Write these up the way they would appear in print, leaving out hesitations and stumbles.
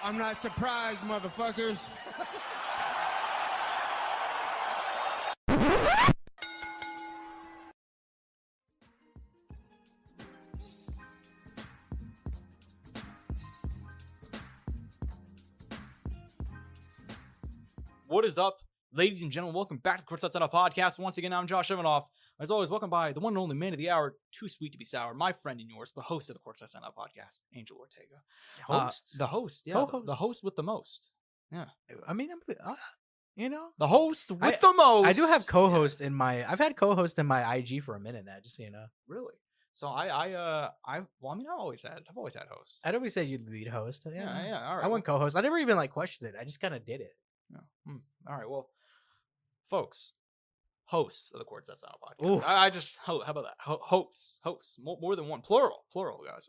I'm not surprised, motherfuckers. What is up, ladies and gentlemen? Welcome back to the Courtside Soundoff podcast. Once again, I'm Josh and Angel. As always, welcome by the one and only man of the hour, too sweet to be sour, my friend and yours, the host of the Courtside Soundoff podcast, Angel Ortega. The host, yeah, the host with the most. Yeah, I mean, the host with the most. I do have co-host in my. I've had co-host in my IG for a minute now, just so you know. Really? So I've always had hosts. I'd always say you'd lead host. Yeah. All right. I went co-host. I never even questioned it. I just kind of did it. Yeah. All right. Well, folks, hosts of the Courtside Soundoff podcast. Ooh. I just how about that? Hosts, more than one, plural, guys.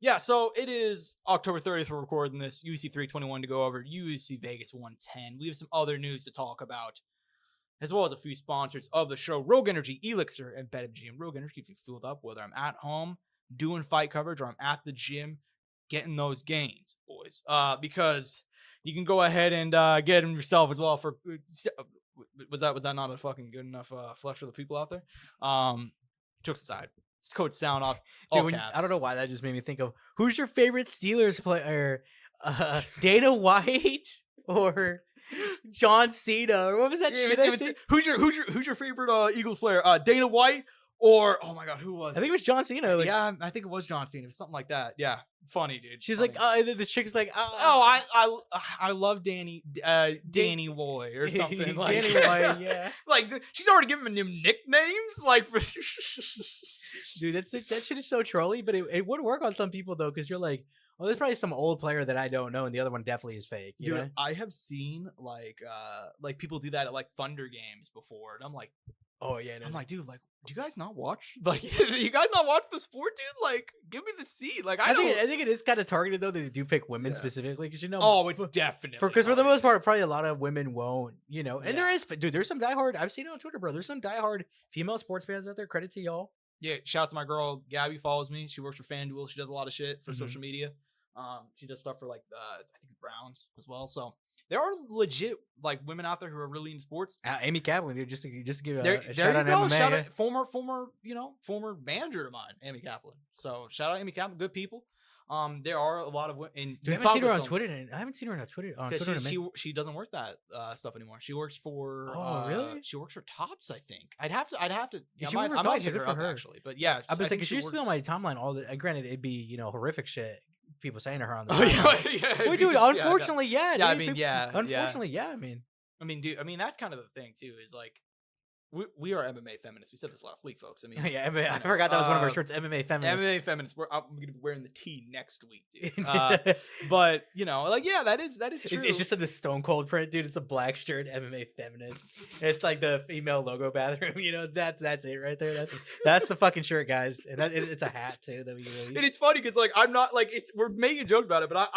Yeah. So it is October 30th. We're recording this. UFC 321 to go over. UFC Vegas 110. We have some other news to talk about, as well as a few sponsors of the show: Rogue Energy, ELYXR, and BetMGM. Rogue Energy keeps you filled up, whether I'm at home doing fight coverage or I'm at the gym getting those gains, boys. Because you can go ahead and get them yourself as well. For was that not a fucking good enough flex for the people out there? Jokes aside, it's code Soundoff. Dude, I don't know why that just made me think of who's your favorite Steelers player, Dana White or John Cena, or what was that shit? Who's your favorite Eagles player? Dana White. Or, oh my God, who was it? I think it was John Cena. Yeah, I think it was John Cena. It was something like that. Yeah, funny, dude. She's funny. like, the chick's like, I love Danny Boy or something. Like, Danny Boy, yeah. Like, she's already giving him nicknames. Like, for dude, that shit is so trolly, but it would work on some people though, because you're like, oh, there's probably some old player that I don't know, and the other one definitely is fake. You know? I have seen like people do that at like Thunder games before, and I'm like, oh yeah, I'm like, dude, like, do you guys not watch? Like, you guys not watch the sport, dude? Like, give me the seat. Like, I think it is kind of targeted though. They do pick women specifically because it's definitely because for the most part, probably a lot of women won't. And there is, dude. There's some diehard. I've seen it on Twitter, bro. There's some diehard female sports fans out there. Credit to y'all. Yeah, shout out to my girl Gabby. Follows me. She works for FanDuel. She does a lot of shit for social media. She does stuff for like I think the Browns as well. So there are legit like women out there who are really into sports. Amy Kaplan, dude, just to give a shout out MMA. Shout out former manager of mine, Amy Kaplan. So shout out Amy Kaplan, good people. There are a lot of women. I haven't seen her on Twitter. I haven't seen her on Twitter. She doesn't work that stuff anymore. She works for. Oh, really? She works for Tops, I think. I'd have to. Yeah, I might hit her up actually. But yeah, I was like, because she used to be on my timeline all the. Granted, it'd be horrific shit. People saying to her on the yeah, dude, unfortunately, yeah. Yeah, I mean, yeah. Unfortunately, yeah. I mean, dude. I mean, that's kind of the thing too. Is like, we are MMA feminists. We said this last week, folks. I mean, yeah. I forgot that was one of our shirts. MMA feminists. MMA feminists. I'm gonna be wearing the tee next week, dude. But like, yeah, that is true. It's just in the Stone Cold print, dude. It's a black shirt, MMA feminist. It's like the female logo bathroom. That's it right there. That's the fucking shirt, guys. And it's a hat too that we released. And it's funny because like I'm not like we're making jokes about it, but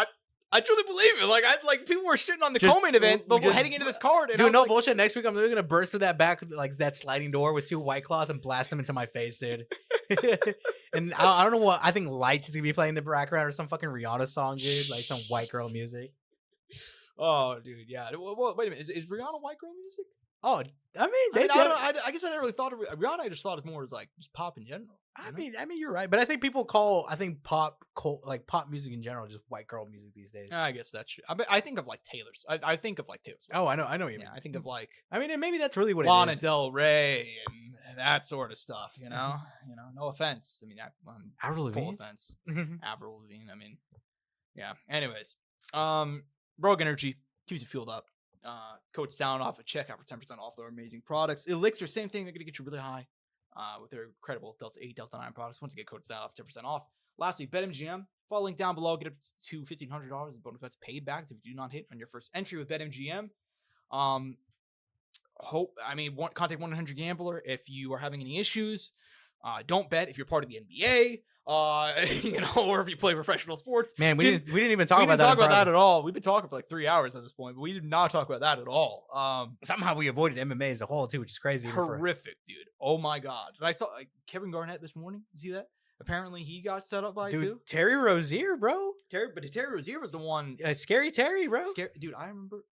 I truly believe it. Like people were shitting on the co-main event, but we're heading into this card. And dude, no bullshit. Next week, I'm literally gonna burst through that back, like that sliding door with 2 White Claws and blast them into my face, dude. And I don't know what. I think Lights is gonna be playing in the background or some fucking Rihanna song, dude. Like some white girl music. Oh, dude, yeah. Well, wait a minute. Is Rihanna white girl music? Oh, I mean, I guess I never really thought of Rihanna. I just thought it more as like just pop in general. I mean, you're right, but I think people call pop music in general just white girl music these days. I guess that's true. I think of like Taylor's. I think of like Taylor's. Oh, I know what you mean. I think of like. I mean, and maybe that's really what Lana it is. Del Rey and that sort of stuff. No offense. I mean, Avril Lavigne. Full offense. Avril Lavigne. I mean, yeah. Anyways, Rogue Energy keeps you fueled up. Code Soundoff at checkout for 10% off their amazing products. ELYXR, same thing. They're going to get you really high with their incredible Delta 8, Delta 9 products. Once again, code Soundoff, 10% off. Lastly, BetMGM. Follow link down below. Get up to $1,500 in bonus bets paid back if you do not hit on your first entry with BetMGM. Contact 1-800-GAMBLER if you are having any issues. Don't bet if you're part of the NBA. Or if you play professional sports. Man, we didn't even talk about that at all. We've been talking for like 3 hours at this point, but we did not talk about that at all. Somehow we avoided MMA as a whole too, which is crazy. Horrific, dude. Oh my God. And I saw Kevin Garnett this morning. You see that? Apparently, he got set up by Dude, too. Terry Rozier, bro. Terry Rozier was the one. Scary Terry, bro. Dude, I remember.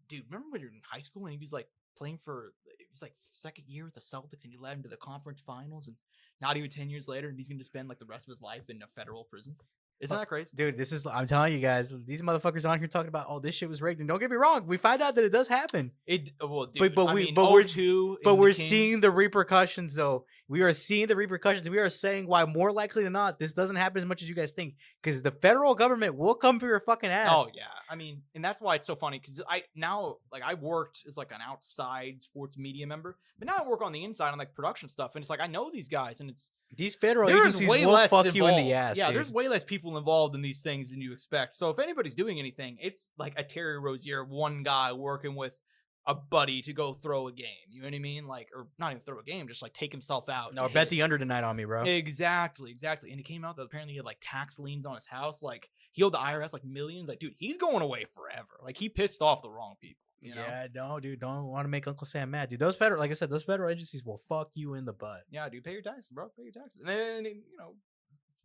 Dude, remember when you were in high school and he was like playing for? It was like second year with the Celtics, and he led him to the conference finals, and not even 10 years later, and he's gonna spend like the rest of his life in a federal prison. Isn't that crazy? Dude, I'm telling you guys, these motherfuckers on here talking about, oh, this shit was rigged. And don't get me wrong, we find out that it does happen. Well, dude, we're seeing the repercussions, though. We are seeing the repercussions. We are saying why more likely than not, this doesn't happen as much as you guys think. Because the federal government will come for your fucking ass. Oh yeah, I mean, and that's why it's so funny. Because I worked as like an outside sports media member, but now I work on the inside on like production stuff, and it's like I know these guys, and it's these federal agencies will fuck you in the ass. Yeah, dude. There's way less people involved in these things than you expect. So if anybody's doing anything, it's like a Terry Rozier, one guy working with a buddy to go throw a game. You know what I mean? Like, or not even throw a game, just like take himself out. No, bet the under tonight on me, bro. Exactly. And it came out that apparently he had like tax liens on his house. Like he owed the IRS like millions. Like, dude, he's going away forever. Like he pissed off the wrong people. You know? Yeah, no, dude, don't want to make Uncle Sam mad, dude. Those federal, like I said, those federal agencies will fuck you in the butt. Yeah, dude, pay your taxes, bro. Pay your taxes. And then,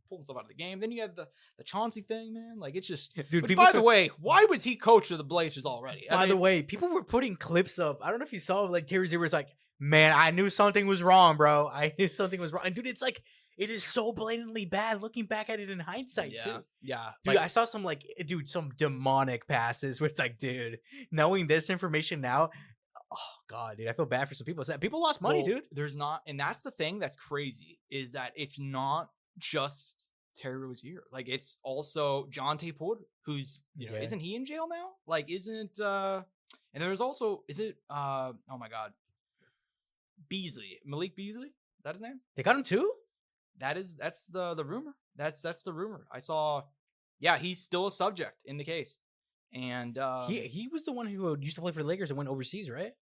pull himself out of the game. Then you had the Chauncey thing, man. Like it's just, dude. By the way, why was he coach of the Blazers already? By the way, people were putting clips up. I don't know if you saw, like Terry Rozier was like, "Man, I knew something was wrong, bro. I knew something was wrong." And dude, it's like it is so blatantly bad looking back at it in hindsight too. Yeah, dude, I saw some some demonic passes where it's like, dude, knowing this information now. Oh god, dude, I feel bad for some people. People lost money, dude. There's not, and that's the thing that's crazy is that it's not just Terry Rozier. Like it's also Jonte Porter, who's isn't he in jail now? Like isn't and there's also oh my god, Beasley, Malik Beasley. Is that his name? They got him too. That's the rumor. That's the rumor. I saw. Yeah, he's still a subject in the case, and he was the one who used to play for the Lakers and went overseas, right?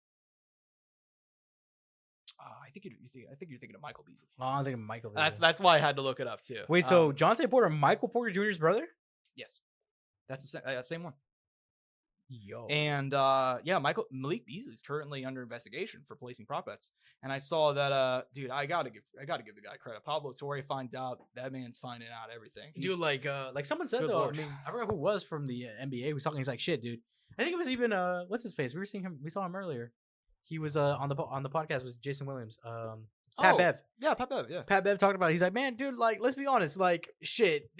I think you're thinking of Michael Beasley. Oh, I'm thinking of Michael Beasley. That's why I had to look it up too. Wait, so Jonte Porter, Michael Porter Jr.'s brother? Yes, that's the same one. Yo. And Malik Beasley is currently under investigation for placing prop bets. And I saw that dude, I gotta give the guy credit. Pablo Torre finds out that man's finding out everything. Dude, like someone said though, Lord. I mean, I forgot who it was from the NBA who was talking. He's like, shit, dude. I think it was even what's his face? We saw him earlier. He was on the podcast with Jason Williams. Pat Bev. Yeah, Pat Bev. Yeah. Pat Bev talked about it. He's like, man, dude, like, let's be honest, like, shit.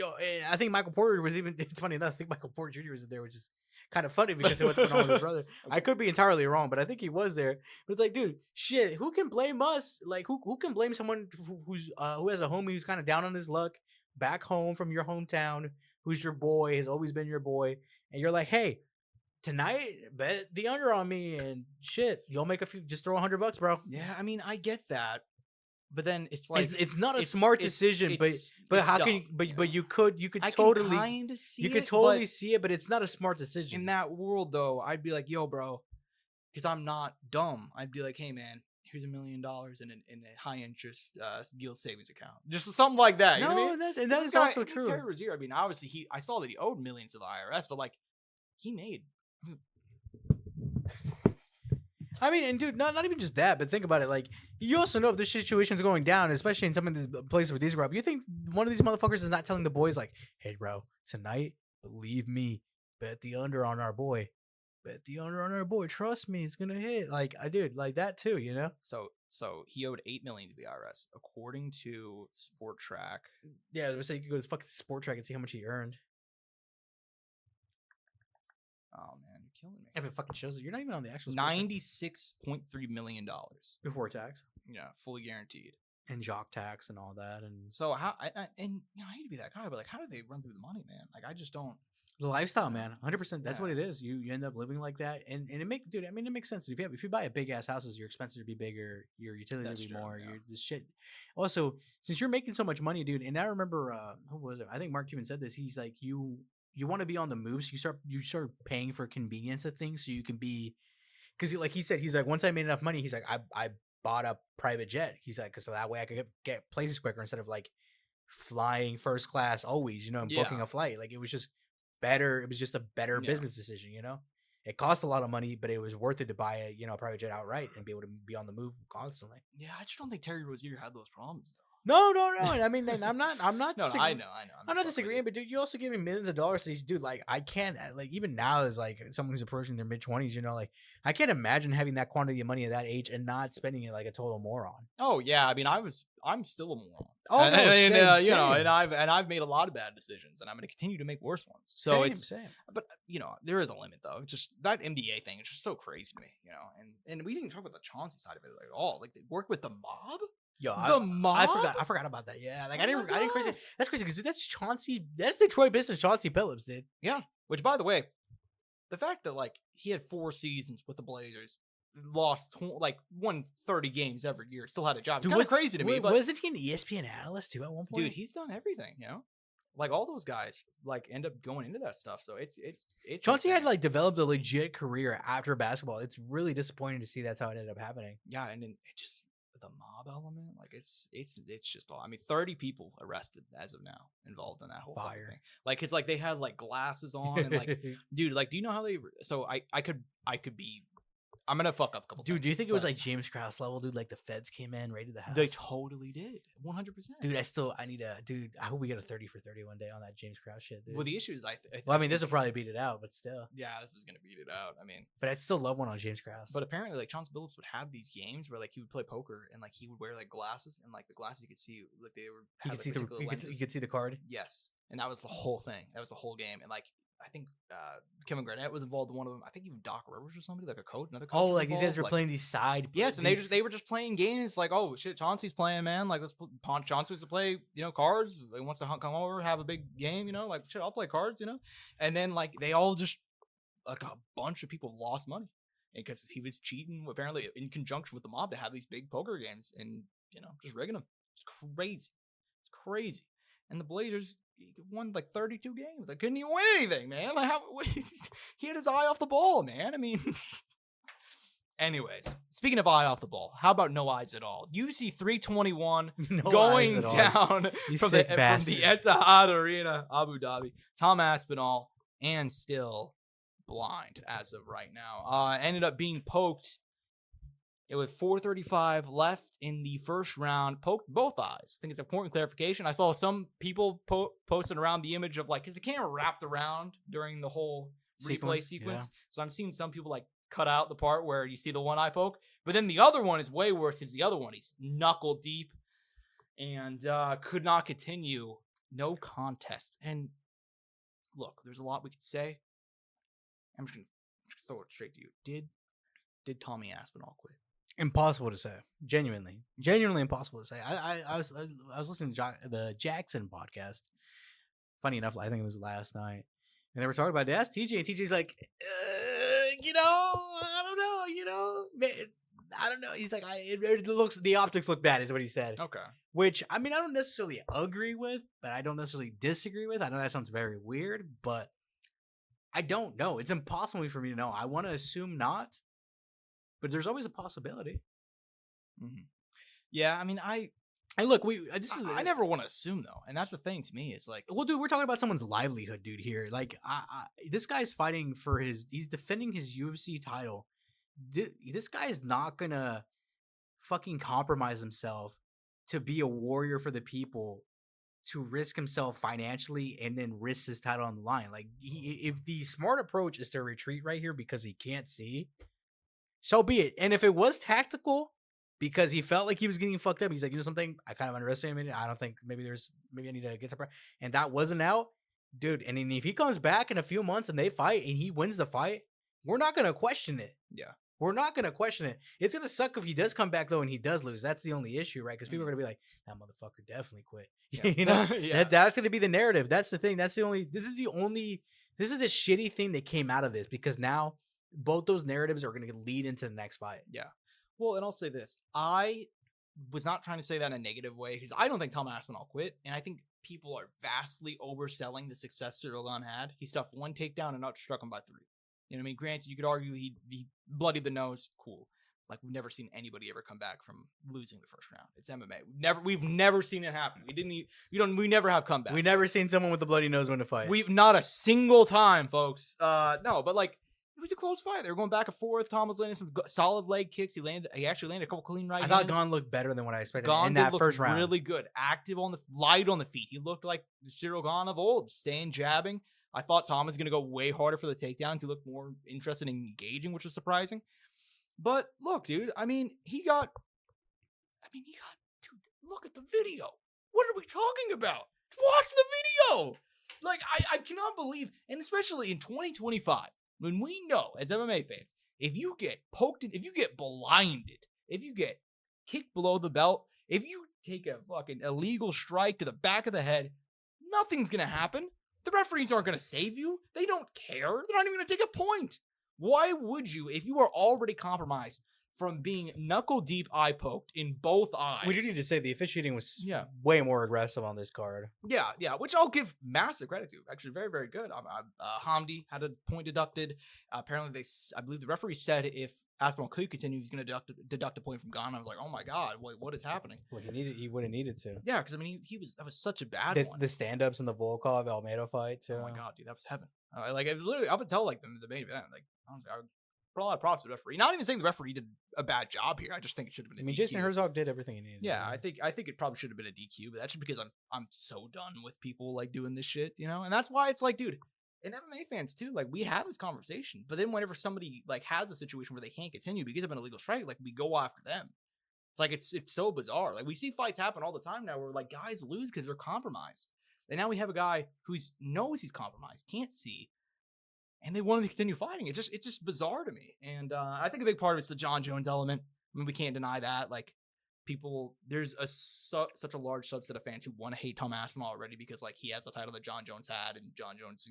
I think Michael Porter was even. It's funny enough. I think Michael Porter Jr. was there, which is kind of funny because of what's going on with his brother. I could be entirely wrong, but I think he was there. But it's like, dude, shit. Who can blame us? Like, who can blame someone who has a homie who's kind of down on his luck back home from your hometown, who's your boy, has always been your boy, and you're like, hey. Tonight, bet the under on me and shit. You'll make just throw $100, bro. Yeah, I mean, I get that, but then it's like it's not a smart decision. But how can you could totally see it, but it's not a smart decision. In that world, though, I'd be like, yo, bro, because I'm not dumb. I'd be like, hey, man, here's $1 million in a high interest yield savings account, just something like that. You know what I mean? That is also true. Terry Rozier, I mean, obviously I saw that he owed millions to the IRS, but like he made. I mean, and dude, not even just that, but think about it. Like, you also know if this situation's going down, especially in some of these places where these grow up. You think one of these motherfuckers is not telling the boys, like, "Hey, bro, tonight, believe me, bet the under on our boy, bet the under on our boy. Trust me, it's gonna hit." Like, I did like that too, you know. So he owed $8 million to the IRS, according to Sport Track. Yeah, I was saying you could go to fucking Sport Track and see how much he earned. Oh man, you're killing me. If it fucking shows it, you're not even on the actual $96.3 million before tax. Yeah, fully guaranteed, and jock tax and all that. And so how? I hate to be that guy, but like, how do they run through the money, man? Like, I just don't. The lifestyle, man, 100%. That's what it is. You end up living like that, and it makes sense. If you buy a big ass houses, your expenses would be bigger, your utilities would be more. Yeah. This shit. Also, since you're making so much money, dude, and I remember who was it? I think Mark Cuban said this. He's like, you want to be on the move, so you start paying for convenience of things, so you can be, because like he said, he's like, once I made enough money, he's like, I bought a private jet. He's like, because so that way I could get places quicker instead of like flying first class always, and booking a flight. Like it was just better. It was just a better business decision, It cost a lot of money, but it was worth it to buy a private jet outright and be able to be on the move constantly. Yeah, I just don't think Terry Rozier had those problems though. No. I mean, I'm not No, disagreeing. I know. I'm not disagreeing, but dude, you also giving millions of dollars to these dude. Like, I can't, like, even now as like someone who's approaching their mid-20s, you know, like, I can't imagine having that quantity of money at that age and not spending it like a total moron. Oh yeah, I mean, I'm still a moron. Oh no, and, same, you know, same. and I've made a lot of bad decisions, and I'm going to continue to make worse ones. So Same. but you know, there is a limit though. It's just that MDA thing is just so crazy to me, you know. And we didn't talk about the Chauncey side of it at all. Like they work with the mob. Yo, The mob. I forgot about that. Yeah, like I Oh my didn't crazy. God. That's crazy because that's Chauncey. That's Detroit business. Chauncey Billups did. Yeah. Which, by the way, the fact that like he had 4 seasons with the Blazers, won 30 games every year, still had a job. It's kind of crazy to me. But Wasn't he an ESPN analyst too at one point? dude, he's done everything. You know, like all those guys like end up going into that stuff. So it's Chauncey had insane. like developed a legit career after basketball. It's really disappointing to see that's how it ended up happening. Yeah, and then it just the mob element, like it's just all. I mean, 30 people arrested as of now involved in that whole fucking Fire. thing. Like, it's like they had like glasses on and like, dude, like, do you know how they? So I could be. I'm gonna fuck up a couple. Dude, times, do you think it was but like James Krause level, dude? Like the feds came in, raided the house. they totally did 100%. Dude, I hope we get a 30 for 30 one day on that James Krause shit, dude. Well, the issue is Well, I mean, this will probably beat it out, but still. yeah, this is gonna beat it out. I mean, But I'd still love one on James Krause. but apparently, like Chauncey Billups would have these games where like he would play poker and like he would wear like glasses and like the glasses you could see like they were you had, could see like, particular lenses. you could see the card. Yes, and that was the whole thing. That was the whole game. And like I think Kevin Garnett was involved in one of them. I think even Doc Rivers or somebody, like another coach. Oh, was like these guys involved. were Like, playing these side. yes, and they were just playing games. Like, oh shit, Chauncey's playing, man. Like Chauncey wants to play, you know, cards. He wants to come over, have a big game, you know. Like shit, I'll play cards, you know. And then like they all just like a bunch of people lost money because he was cheating apparently in conjunction with the mob to have these big poker games and you know just rigging them. It's crazy. It's crazy. And the Blazers won like 32 games. Like couldn't even win anything, man. Like he had his eye off the ball, man. I mean, anyways, speaking of eye off the ball, how about no eyes at all? UFC 321 going down from the Etihad Arena, Abu Dhabi. Tom Aspinall and still blind as of right now. Ended up being poked. It was 4:35 left in the first round. Poked both eyes. I think it's important clarification. I saw some people posting around the image of like, because the camera wrapped around during the whole replay sequence. Yeah. So I'm seeing some people like cut out the part where you see the one eye poke. But then the other one is way worse because the other one, he's knuckle deep and could not continue. No contest. And look, there's a lot we could say. I'm just gonna throw it straight to you. Did Tommy Aspinall quit? Impossible to say. Genuinely impossible to say. I was listening to the Jackson podcast. Funny enough, I think it was last night, and they were talking about it. Asked TJ, and TJ's like, you know, I don't know, you know, I don't know. He's like, the optics look bad, is what he said. Okay. Which I mean, I don't necessarily agree with, but I don't necessarily disagree with. I know that sounds very weird, but I don't know. It's impossible for me to know. I want to assume not. But there's always a possibility. Mm-hmm. Yeah, I mean, I never want to assume though, and that's the thing to me. It's like, well, dude, we're talking about someone's livelihood, dude. Here, like, this guy's fighting for he's defending his UFC title. This guy is not gonna fucking compromise himself to be a warrior for the people, to risk himself financially and then risk his title on the line. Like, if the smart approach is to retreat right here because he can't see, so be it. And if it was tactical because he felt like he was getting fucked up, he's like, you know something, I kind of underestimated it. I don't think maybe I need to get some, and that wasn't out, dude. And then if he comes back in a few months and they fight and he wins the fight, we're not gonna question it. Yeah, we're not gonna question it. It's gonna suck if he does come back though and he does lose. That's the only issue, right? Because people are gonna be like, that motherfucker definitely quit. Yeah. You know, yeah. That's gonna be the narrative. That's the thing. This is a shitty thing that came out of this, because now both those narratives are going to lead into the next fight. Yeah. Well, and I'll say this. I was not trying to say that in a negative way, because I don't think Tom Aspinall quit. And I think people are vastly overselling the success Ciryl Gane had. He stuffed 1 takedown and outstruck him by 3. You know what I mean? Granted, you could argue he bloodied the nose. Cool. Like, we've never seen anybody ever come back from losing the first round. It's MMA. We've never seen it happen. We never have comebacks. We've never seen someone with a bloody nose win a fight. We've not a single time, folks. No, but like, was a close fight. They were going back and forth. Tom was landing some solid leg kicks. He actually landed a couple clean right I thought hands. Gane looked better than what I expected Gane in that looked first round. really good, active light on the feet. He looked like the Ciryl Gane of old, staying jabbing. I thought Tom was going to go way harder for the takedowns. He looked more interested in engaging, which was surprising. But look, dude, he got, dude, look at the video. What are we talking about? Watch the video. Like, I cannot believe, and especially in 2025, when we know as MMA fans, if you get poked, if you get blinded, if you get kicked below the belt, if you take a fucking illegal strike to the back of the head, nothing's going to happen. The referees aren't going to save you. They don't care. They're not even going to take a point. Why would you, if you are already compromised from being knuckle deep eye poked in both eyes? We do need to say the officiating was way more aggressive on this card. Yeah, which I'll give massive credit to. Actually, very, very good. Hamdi had a point deducted. Apparently, I believe the referee said if Aspinall could continue, he's going to deduct a point from Gane. I was like, oh my god, what is happening? Well, he would have needed to. Yeah, because that was such a bad one. The stand ups in the Volkov Almeida fight too. Oh my god, dude, that was heaven. It was literally up until the main event. Like, honestly, I would put a lot of props to the referee. Not even saying the referee did a bad job here. I just think it should have been. Jason Herzog did everything he needed. Yeah, I think it probably should have been a DQ, but that's just because I'm so done with people like doing this shit, and that's why it's like, dude. And MMA fans too, like, we have this conversation, but then whenever somebody like has a situation where they can't continue because of an illegal strike, like, we go after them. It's like it's so bizarre. Like, we see fights happen all the time now where like guys lose because they're compromised, and now we have a guy who knows he's compromised, can't see, and they want him to continue fighting. It's just bizarre to me. And I think a big part of it's the John Jones element. We can't deny that. Like, there's such a large subset of fans who want to hate Tom Aspinall already because like he has the title that John Jones had, and John Jones,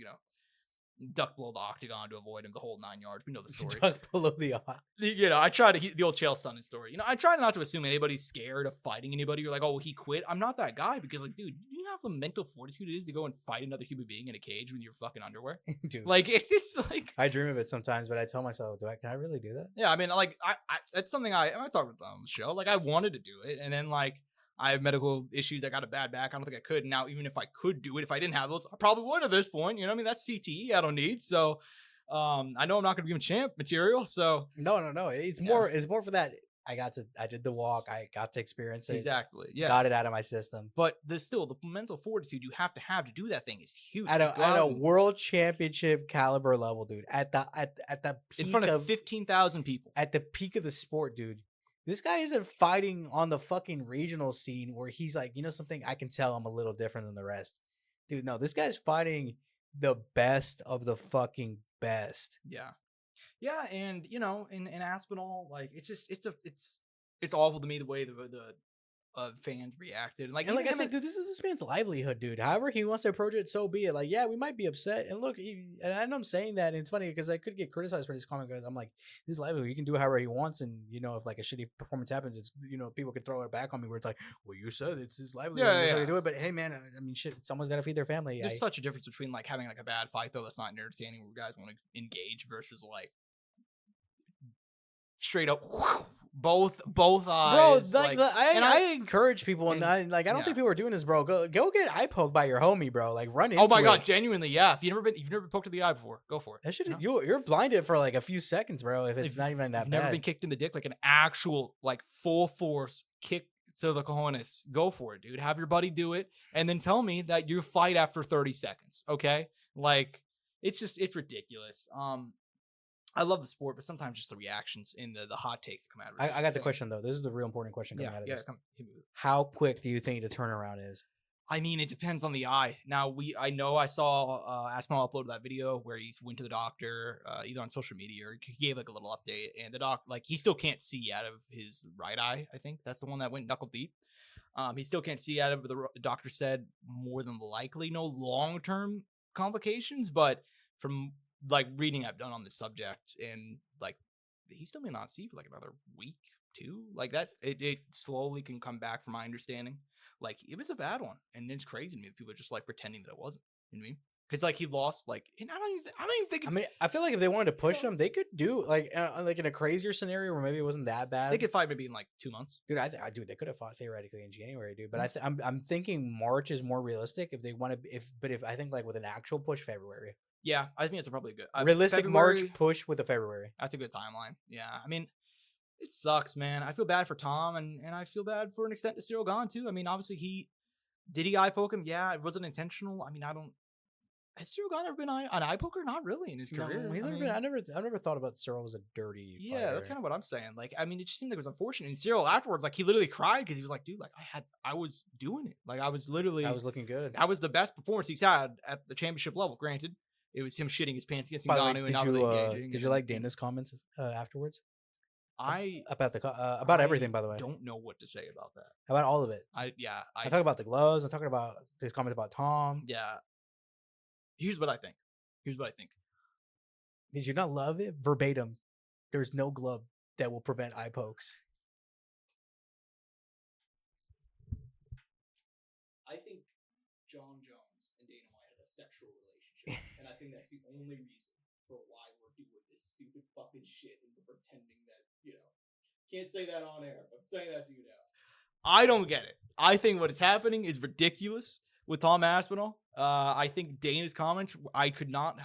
ducked below the octagon to avoid him the whole 9 yards. We know the story. Ducked below the octagon. I try to the old Chael Sonnen story. I try not to assume anybody's scared of fighting anybody. You're like, oh, he quit. I'm not that guy because, like, dude, you have the mental fortitude it is to go and fight another human being in a cage with your fucking underwear. Dude, like, it's like, I dream of it sometimes, but I tell myself, can I really do that? Yeah, like, I it's something I talked about on the show. Like, I wanted to do it, and then like, I have medical issues. I got a bad back. I don't think I could. Now, even if I could do it, if I didn't have those, I probably would at this point. That's CTE I don't need. So, I know I'm not going to be champ material. So no. It's more for that. I did the walk. I got to experience it. Exactly. Yeah. Got it out of my system. But the mental fortitude you have to do that thing is huge. At a world championship caliber level, dude. At the peak in front of 15,000 people. At the peak of the sport, dude. This guy isn't fighting on the fucking regional scene where he's like, something, I can tell I'm a little different than the rest. Dude, no, this guy's fighting the best of the fucking best. Yeah. Yeah, and in Aspinall, like, it's awful to me the way the fans reacted. And like I said, dude, this is this man's livelihood, dude. However he wants to approach it, so be it. Like, yeah, we might be upset. And look, and I know I'm saying that, and it's funny because I could get criticized for this comment because I'm like, this is livelihood. He can do however he wants, and if like a shitty performance happens, it's people can throw it back on me where it's like, well, you said it's his livelihood. Yeah, yeah. Do it. But hey, man, shit, someone's got to feed their family. There's such a difference between like having like a bad fight though that's not entertaining where guys want to engage versus like straight up. Both eyes, bro. I encourage people, and I don't think people are doing this, bro. Go get eye poked by your homie, bro. Like, run into it. Oh my god, genuinely, yeah. If you've never been poked in the eye before, go for it. That shit, you're blinded for like a few seconds, bro. If it's not even that bad. Never been kicked in the dick, like an actual like full force kick to the cojones. Go for it, dude. Have your buddy do it, and then tell me that you fight after 30 seconds. Okay, like it's ridiculous. I love the sport, but sometimes just the reactions and the hot takes that come out of it. I got the question, though. This is the real important question coming out of this. Hit me with it. How quick do you think the turnaround is? It depends on the eye. Now, I know I saw Aspinall upload that video where he went to the doctor, either on social media or he gave like a little update. And the doc, like, he still can't see out of his right eye. I think that's the one that went knuckle deep. He still can't see out of the doctor said more than likely no long-term complications, but from like reading I've done on this subject, and like he still may not see for like another week, 2. Like that, it slowly can come back from my understanding. Like, it was a bad one, and it's crazy to me that people are just like pretending that it wasn't. You know what I mean? Because like he lost, like, and I don't even think. It's, I feel like if they wanted to push him, they could do like in a crazier scenario where maybe it wasn't that bad. They could fight maybe in like 2 months. Dude, they could have fought theoretically in January, dude. But I'm thinking March is more realistic if they want to. If I think like with an actual push, February. Yeah, I think it's probably good. Realistic February, March push with a February. That's a good timeline. Yeah, I mean, it sucks, man. I feel bad for Tom, and I feel bad for an extent to Ciryl Gane too. I mean, obviously did he eye poke him? Yeah, it wasn't intentional. I mean, I don't. Has Ciryl Gane ever been an eye poker? Not really in his career. No, he's never been. I never thought about Ciryl as a dirty. Yeah, fighter. that's kind of what I'm saying. Like, I mean, it just seemed like it was unfortunate. And Ciryl afterwards, like, he literally cried because he was like, "Dude, like, I was doing it. Like, I was looking good. That was the best performance he's had at the championship level. Granted, it was him shitting his pants against By the way, Ngannou and not really engaging. Did you like Dana's comments afterwards? About everything, by the way. Don't know what to say about that. About all of it. I talk about the gloves. I'm talking about his comments about Tom. Yeah. Here's what I think. Did you not love it? Verbatim. There's no glove that will prevent eye pokes. I think John Jones and Dana White had a sexual relationship, and I think that's the only reason for why we're doing this stupid fucking shit and we're pretending that, can't say that on air, but I'm saying that to you now. I don't get it. I think what is happening is ridiculous with Tom Aspinall. I think Dana's comments, I could not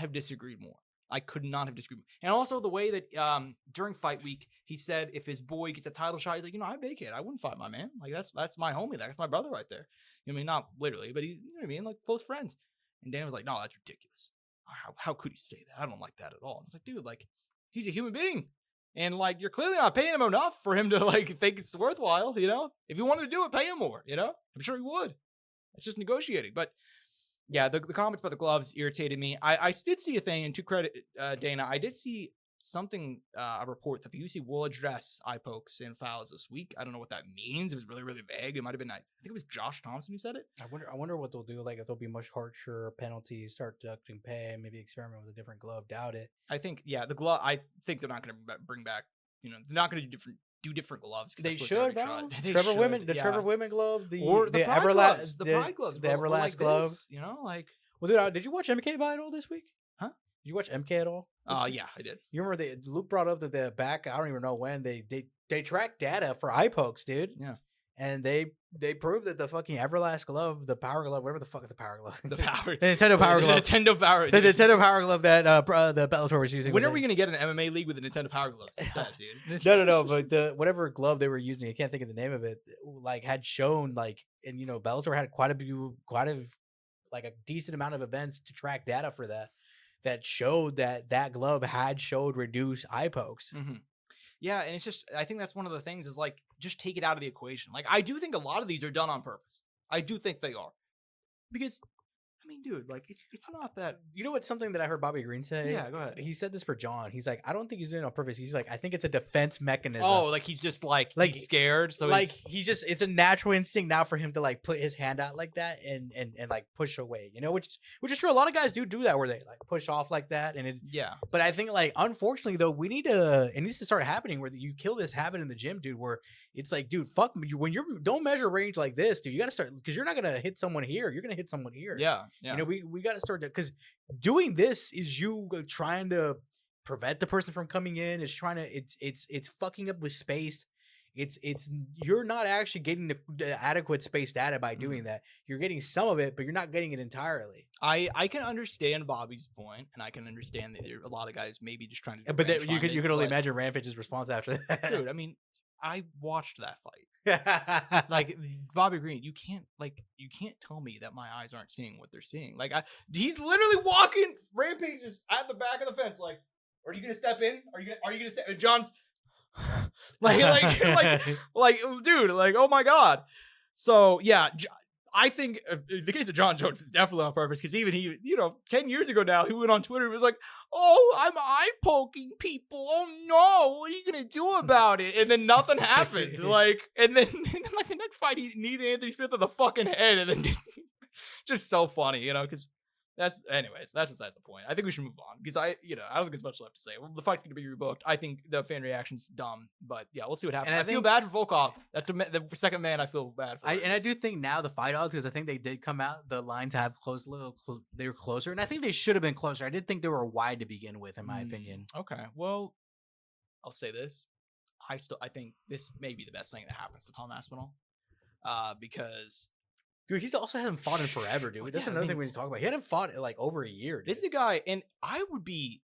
have disagreed more. And also the way that during fight week, he said if his boy gets a title shot, he's like, I vacate. I wouldn't fight my man. Like, that's my homie. That's my brother right there. I mean, not literally, but you know what I mean? Like, close friends. And Dana was like, no, that's ridiculous. How could he say that? I don't like that at all. And I was like, dude, like, he's a human being. And, like, you're clearly not paying him enough for him to, like, think it's worthwhile, If he wanted to do it, pay him more, I'm sure he would. It's just negotiating. But, yeah, the comments about the gloves irritated me. I did see a thing, and to credit Dana, I did see something, a report that the UFC will address eye pokes and fouls this week. I don't know what that means. It was really, really vague. It might have been, I think it was Josh Thompson who said it. I wonder what they'll do. Like, if there'll be much harsher penalties, start deducting pay, maybe experiment with a different glove. Doubt it. I think, the glove, I think they're not going to bring back, they're not going to do different gloves. They should, bro. Trevor Women glove, the Pride gloves, the Everlast glove. Like. Well, dude, did you watch MK fight at all this week? Huh? Did you watch MK at all? Yeah, I did. You remember Luke brought up that the back, I don't even know when, they tracked data for eye pokes, dude. Yeah. And they proved that the fucking Everlast glove, the power glove, whatever the fuck is the power glove. The power. The Nintendo power glove. The Nintendo power glove that the Bellator was using. When are we going to get an MMA league with the Nintendo power gloves instead, dude? No, but the whatever glove they were using, I can't think of the name of it, like had shown like, and Bellator had quite a decent amount of events to track data for that showed that glove had showed reduced eye pokes. Mm-hmm. Yeah, and it's just, I think that's one of the things is like, just take it out of the equation. Like, I do think a lot of these are done on purpose. I do think they are. Because, I mean, dude, like, it's not that. You know what's something that I heard Bobby Green say? Yeah, go ahead. He said this for John. He's like, I don't think he's doing it on purpose. He's like, I think it's a defense mechanism. Oh, like he's just like he's scared. So like it's a natural instinct now for him to like put his hand out like that and like push away, which is true. A lot of guys do that where they like push off like that. And but I think like, unfortunately though, it needs to start happening where you kill this habit in the gym, dude, where it's like, dude, fuck me. When don't measure range like this, dude, you got to start, because you're not going to hit someone here. You're going to hit someone here. Yeah. We got to start because doing this is you trying to prevent the person from coming in. It's trying to, it's fucking up with space. You're not actually getting the adequate space data by doing that. You're getting some of it, but you're not getting it entirely. I can understand Bobby's point, and I can understand that a lot of guys maybe just trying to. But you could only imagine Rampage's response after that. Dude, I mean, I watched that fight. Like, Bobby Green, you can't tell me that my eyes aren't seeing what they're seing. Like, he's literally walking. Rampage is at the back of the fence. Like, are you gonna step in? Are you gonna step? And John's like, dude, like, oh my god. So yeah, I think the case of John Jones is definitely on purpose, because even he, 10 years ago now, he went on Twitter and was like, oh, I'm eye poking people. Oh no, what are you going to do about it? And then nothing happened. And then like the next fight, he kneed Anthony Smith on the fucking head. And then just so funny, because that's besides the point. I think we should move on, because I don't think there's much left to say. Well, the fight's going to be rebooked. I think the fan reaction's dumb, but yeah, we'll see what happens. And I feel bad for Volkov. That's the second man I feel bad for. I do think now the fight odds, because I think they did come out, the lines have closed a little. They were closer, and I think they should have been closer. I did think they were wide to begin with, in my opinion. Okay, well, I'll say this. I think this may be the best thing that happens to Tom Aspinall, because Dude, he's also hasn't fought in forever, dude. Well, That's yeah, I another mean- thing we need to talk about. He hadn't fought in like over a year, dude. This is a guy, and I would be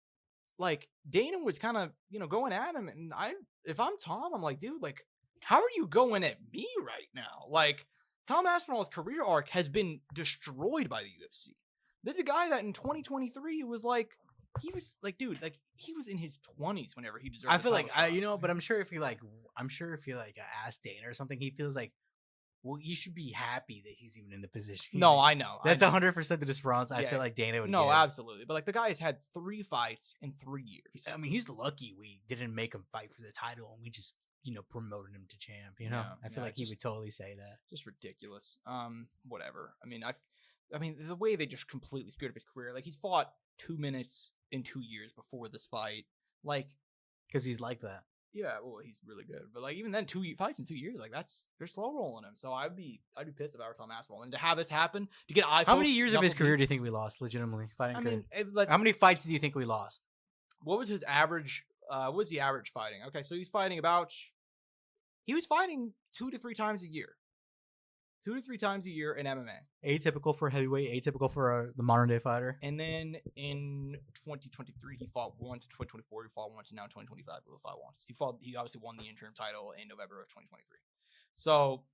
like, Dana was kind of, going at him, and if I'm Tom, I'm like, dude, like, how are you going at me right now? Like, Tom Aspinall's career arc has been destroyed by the UFC. This is a guy that in 2023 was like, he was like, dude, like he was in his 20s whenever he deserved. I feel like title shot. but I'm sure if you ask Dana or something, he feels like, well, you should be happy that he's even in the position. He's No, like, I know. that's I know. 100% the response. I Yeah. feel like Dana would. No, give. absolutely. But like the guy has had 3 fights in 3 years. I mean, he's lucky we didn't make him fight for the title and we just promoted him to champ. Yeah, I feel like he would totally say that. Just ridiculous. Whatever. I mean, the way they just completely screwed up his career. Like he's fought 2 minutes in 2 years before this fight. Like, Because he's like that. yeah, well, he's really good. But like even then, 2 fights in 2 years, like they're slow rolling him. So I'd be pissed if I were Tom Aspinall. And to have this happen, to get How many years of his career do you think we lost legitimately fighting? I career? mean, How many fights do you think we lost? what was his average? What was the average fighting? Okay, so he was fighting 2 to 3 times a year. 2 to 3 times a year in MMA. Atypical for heavyweight, atypical for the modern day fighter. And then in 2023, he fought once. 2024, he fought once. And now in 2025, he'll fight once. He obviously won the interim title in November of 2023. So,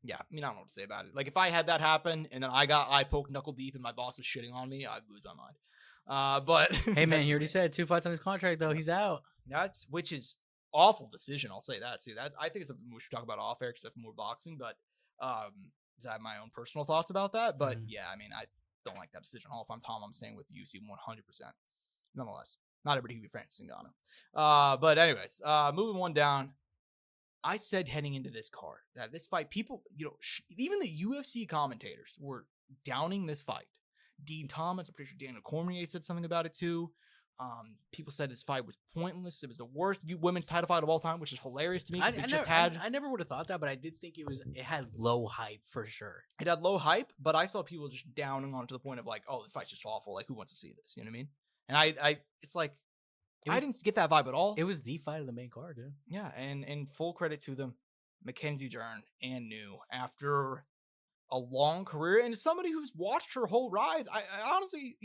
yeah, I mean, I don't know what to say about it. Like, if I had that happen and then I got eye poke knuckle deep and my boss was shitting on me, I'd lose my mind. But Hey man, he already said 2 fights on his contract though. He's out. which is awful decision. I'll say that too. That I think it's something we should talk about off air because that's more boxing. But I have my own personal thoughts about that. But yeah, I mean, I don't like that decision at all. If I'm Tom, I'm staying with the UFC 100%. Nonetheless, not everybody can be Francis Ngannou. But anyways, moving one down. I said heading into this card that this fight, people, even the UFC commentators were downing this fight. Dean Thomas, I'm pretty sure Daniel Cormier said something about it too. People said this fight was pointless. It was the worst women's title fight of all time, which is hilarious to me. I never would have thought that, but I did think it had low hype for sure. It had low hype, but I saw people just downing on it to the point of like, oh, this fight's just awful. Like, who wants to see this? You know what I mean? And it's like, I didn't get that vibe at all. It was the fight of the main card, dude. Yeah, and full credit to them, Mackenzie Dern and New after a long career and somebody who's watched her whole rise. I honestly,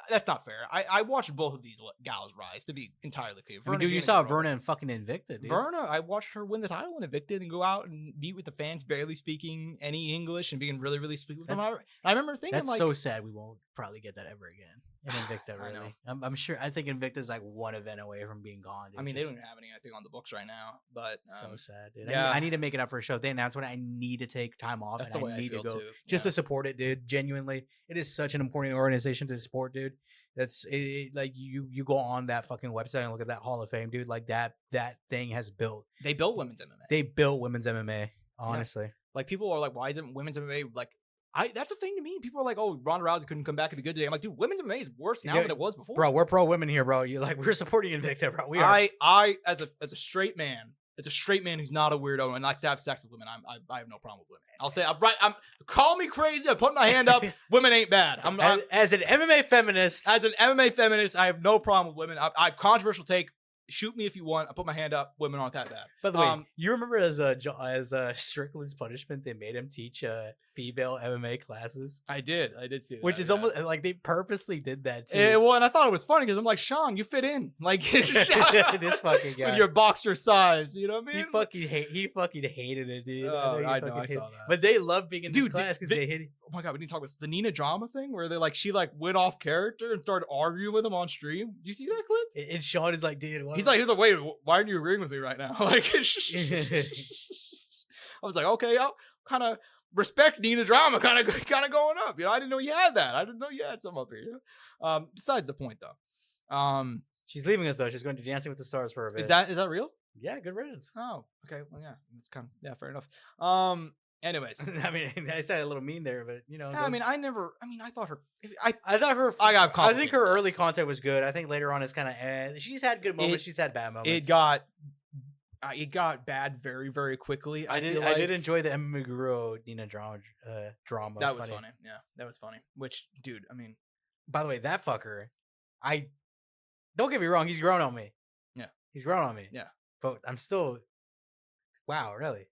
that's not fair. I watched both of these gals rise, to be entirely clear. I mean, dude, you saw Verna and fucking Invicta, dude. Verna, I watched her win the title in Invicta and go out and meet with the fans, barely speaking any English and being really, really sweet with them. I remember thinking, that's like, so sad. We won't probably get that ever again. In Invicta, I know. really. I'm sure. I think Invicta's like one event away from being gone. Dude. I mean, they don't even have anything on the books right now, but so sad, dude. yeah. I need to make it up for a show. If they announce when I need to take time off, That's and the way I need to go too. just to support it, dude. Genuinely, it is such an important organization to support, dude. That's like you go on that fucking website and look at that Hall of Fame, dude. Like that thing has built. They built women's MMA. They built women's MMA. Honestly, Like people are like, why isn't women's MMA like? That's a thing to me. People are like, oh, Ronda Rousey couldn't come back and be good today. I'm like, dude, women's MMA is worse now than it was before. Bro, we're pro women here, bro. We're supporting Invicta, bro. We are. I as a straight man, who's not a weirdo and likes to have sex with women, I have no problem with women. I'll say, call me crazy. I put my hand up. Women ain't bad. As an MMA feminist, I have no problem with women. I controversial take. Shoot me if you want. I put my hand up. Women aren't that bad. By the way, you remember as Strickland's punishment, they made him teach female MMA classes. I did see that. Which is almost like they purposely did that too. And I thought it was funny because I'm like, Sean, you fit in. Like this fucking guy with your boxer size. You know what I mean? He fucking hated it, dude. I know. I saw that. But they love being in this class because they hit it. Oh my god, we need to talk about the Nina drama thing where she went off character and started arguing with him on stream. Do you see that clip? And Sean is like, dude, he's like, wait, why aren't you agreeing with me right now? Like, I was like, okay, I'll kind of respect Nina's drama, kind of going up. I didn't know you had that. I didn't know you had some up here. Besides the point though, she's leaving us though. She's going to Dancing with the Stars for a bit. Is that real? Yeah, good riddance. Oh, okay. Well, yeah, it's fair enough. Anyways, I mean, I said a little mean there, but I thought her. I think her early content was good. I think later on it's kind of. She's had good moments. She's had bad moments. It got bad very, very quickly. I did enjoy the Emma Guru Nina drama. That was funny. Yeah, that was funny. Which, dude, I mean, by the way, that fucker. Don't get me wrong. He's grown on me. Yeah, he's grown on me. Yeah, but I'm still. Wow, really?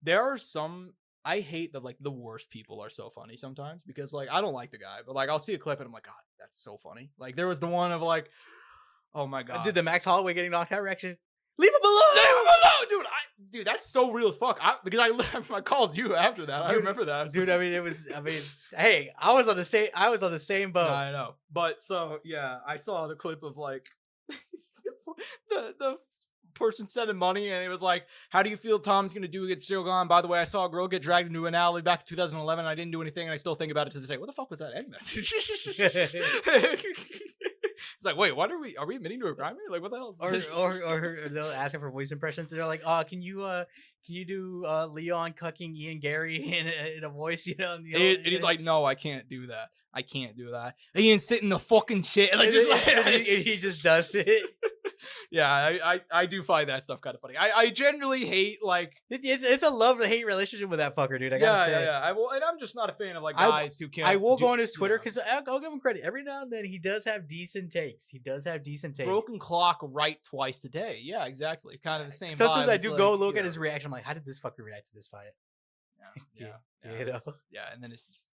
There are some. I hate that like the worst people are so funny sometimes because like I don't like the guy, but like I'll see a clip and I'm like, God, that's so funny. Like there was the one of like, oh my God, Dude, the Max Holloway getting knocked out reaction. Leave him alone. leave him alone, dude. That's so real as fuck. Because I called you after that. I remember that, dude. I mean, hey, I was on the same boat. I know, but so yeah, I saw the clip of like the person sending money, and it was like, how do you feel Tom's gonna do against Ciryl Gane? By the way, I saw a girl get dragged into an alley back in 2011. I didn't do anything, and I still think about it to this day. What the fuck was that end message? It's like, wait, what are we admitting to a crime here? Like, what the hell? Or they'll ask him for voice impressions. They're like, can you do Leon cucking Ian Gary in a voice? You know, and he's like, no, I can't do that. I can't do that. Ian sit in the fucking shit, and he just does it. Yeah, I do find that stuff kind of funny. I genuinely hate like it's a love-hate relationship with that fucker, dude. I gotta say. Yeah. And I'm just not a fan of like guys who can't. I will go on his Twitter because I'll give him credit. Every now and then he does have decent takes. Broken clock right twice a day. Yeah, exactly. It's kind of the same. Sometimes vibe. I do go look at his reaction. I'm like, how did this fucker react to this fight? Yeah. You know? Yeah, and then it's just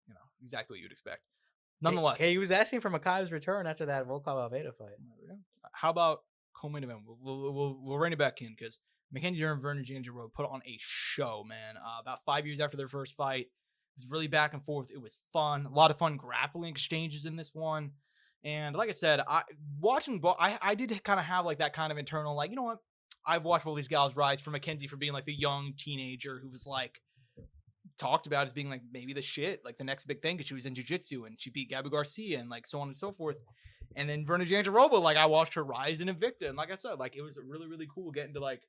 exactly what you'd expect. Nonetheless, hey, he was asking for Makai's return after that Volkov Almeida fight. How about co-main event? We'll rein it back in because Mackenzie Dern and Vernon James Road put on a show, man. About 5 years after their first fight, it was really back and forth. It was fun. A lot of fun grappling exchanges in this one. And like I said, I did kind of have like that kind of internal, like, you know what? I've watched all these gals rise from Mackenzie for being like the young teenager who was like talked about as being like maybe the shit, like the next big thing because she was in jiu-jitsu and she beat Gabby Garcia and like so on and so forth. And then Verna Jandaroba, like I watched her rise in Invicta, and like I said, like it was really, really cool getting to like.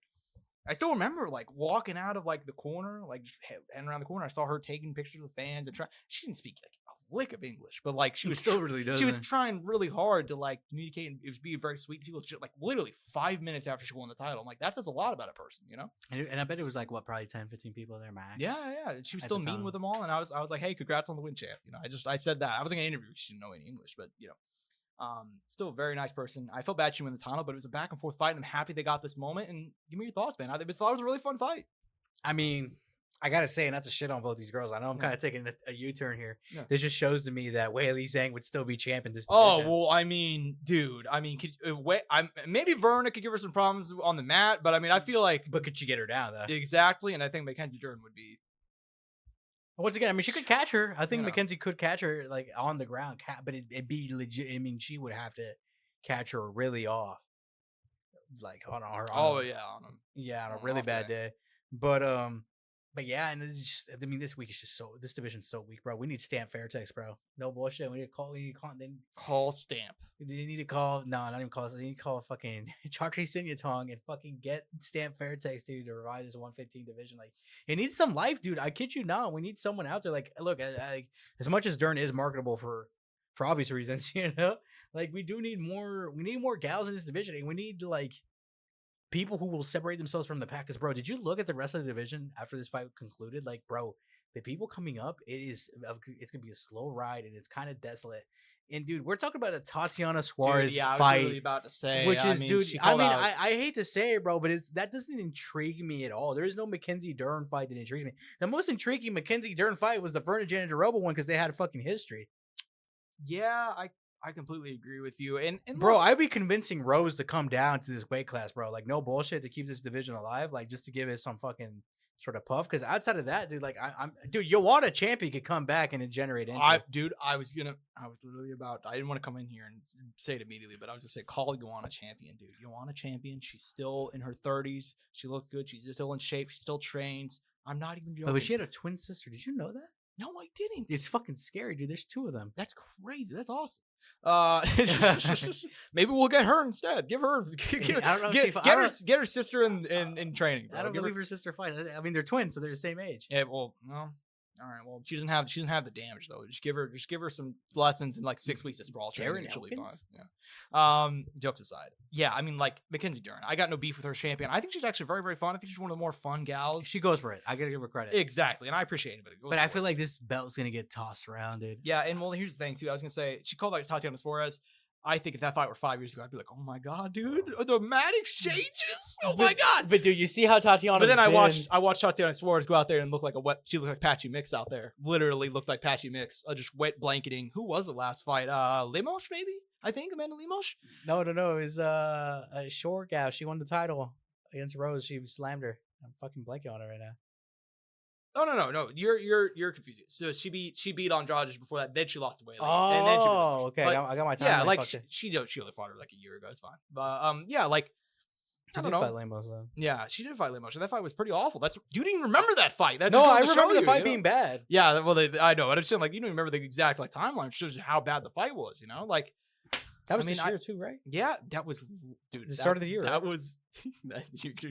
I still remember like walking out of like the corner, like just heading around the corner. I saw her taking pictures of fans and trying. She didn't speak like a lick of English, but like she was still really does. She was trying really hard to like communicate and it was being very sweet to people. She, like literally 5 minutes after she won the title, I'm like that says a lot about a person, you know. And I bet it was like what, probably 10, 15 people there max. Yeah. She was still meeting with them all, and I was like, hey, congrats on the win, champ. You know, I said that I wasn't gonna interview. She didn't know any English, but you know. Still a very nice person. I felt bad she won the title, but it was a back and forth fight, and I'm happy they got this moment. And give me your thoughts, man. I thought it was a really fun fight. I mean, I gotta say, not to shit on both these girls. I know I'm kind of taking a U-turn here. Yeah. This just shows to me that Weili Zhang would still be champ in this division. Oh well, I mean, dude. I mean, maybe Verna could give her some problems on the mat, but I mean, I feel like, but could she get her down though? Exactly, and I think Mackenzie Dern would be. Once again, I mean, she could catch her. I think Mackenzie could catch her like on the ground, but it'd be legit. I mean, she would have to catch her really off, like on her. On a really bad day. But yeah, and it's just, I mean, this division's so weak, bro. We need Stamp Fairtex, bro. No bullshit. We need to call Stamp. They need to call. No, not even call. They need to call fucking Chartry Sinyatong and fucking get Stamp Fairtex, dude, to revive this 115 division. Like, it needs some life, dude. I kid you not. We need someone out there. Like, look, as much as Dern is marketable for obvious reasons, you know, like we need more gals in this division, and we need like people who will separate themselves from the pack. Because, bro, did you look at the rest of the division after this fight concluded? Like, bro, the people coming up, it's gonna be a slow ride, and it's kind of desolate. And dude, we're talking about a Tatiana Suarez fight. I was really about to say, I hate to say it, bro, but that doesn't intrigue me at all. There is no Mackenzie Dern fight that intrigues me. The most intriguing Mackenzie Dern fight was the Verna Jandaroba one because they had a fucking history. Yeah, I completely agree with you. And bro, I'd be convincing Rose to come down to this weight class, bro. Like, no bullshit, to keep this division alive, like just to give it some fucking sort of puff. Because outside of that, dude, like dude, Joanna Champion could come back and generate entry. I didn't want to come in here and say it immediately, but I was gonna say call Joanna Champion, dude. Joanna Champion, she's still in her 30s. She looked good. She's still in shape. She still trains. I'm not even joking. But she had a twin sister. Did you know that? No, I didn't. It's fucking scary, dude. There's 2 of them. That's crazy. That's awesome. Maybe we'll get her instead. Get her sister in training. Bro. I don't believe her sister fights. I mean, they're twins, so they're the same age. Yeah. Well, no. All right. Well, she doesn't have the damage though. Just give her some lessons in like 6 weeks of sprawl training. She'll be fine. Yeah. Jokes aside. Yeah. I mean, like Mackenzie Dern. I got no beef with her champion. I think she's actually very, very fun. I think she's one of the more fun gals. She goes for it. I gotta give her credit. Exactly, and I appreciate it. But I feel like this belt's gonna get tossed around, dude. Yeah, and well, here's the thing too. I was gonna say she called like Tatiana Suarez. I think if that fight were 5 years ago, I'd be like, oh my god, dude, the mad exchanges. Oh my god. But dude, you see how Tatiana. But then I watched Tatiana Suarez go out there and look like she looked like Patchy Mix out there. Literally looked like Patchy Mix, just wet blanketing. Who was the last fight? Lemos, maybe? I think Amanda Lemos. No. It was a short gal. She won the title against Rose. She slammed her. I'm fucking blanking on her right now. Oh no. You're confusing. So she beat Andrade before that. Then she lost to Whaley. Oh, and then she okay. But, I got my time. Yeah, like she only fought her like a year ago. It's fine. But yeah, like she I don't did know. fight Lemos though. Yeah, she did fight Lemos. That fight was pretty awful. You didn't even remember that fight. That No, just I goes to remember show the you, fight being bad. Yeah, well, I know. I just like you don't even remember the exact like timeline. It shows you how bad the fight was. You know, like that was this year too, right? Yeah, that was dude. The start of the year. That right? was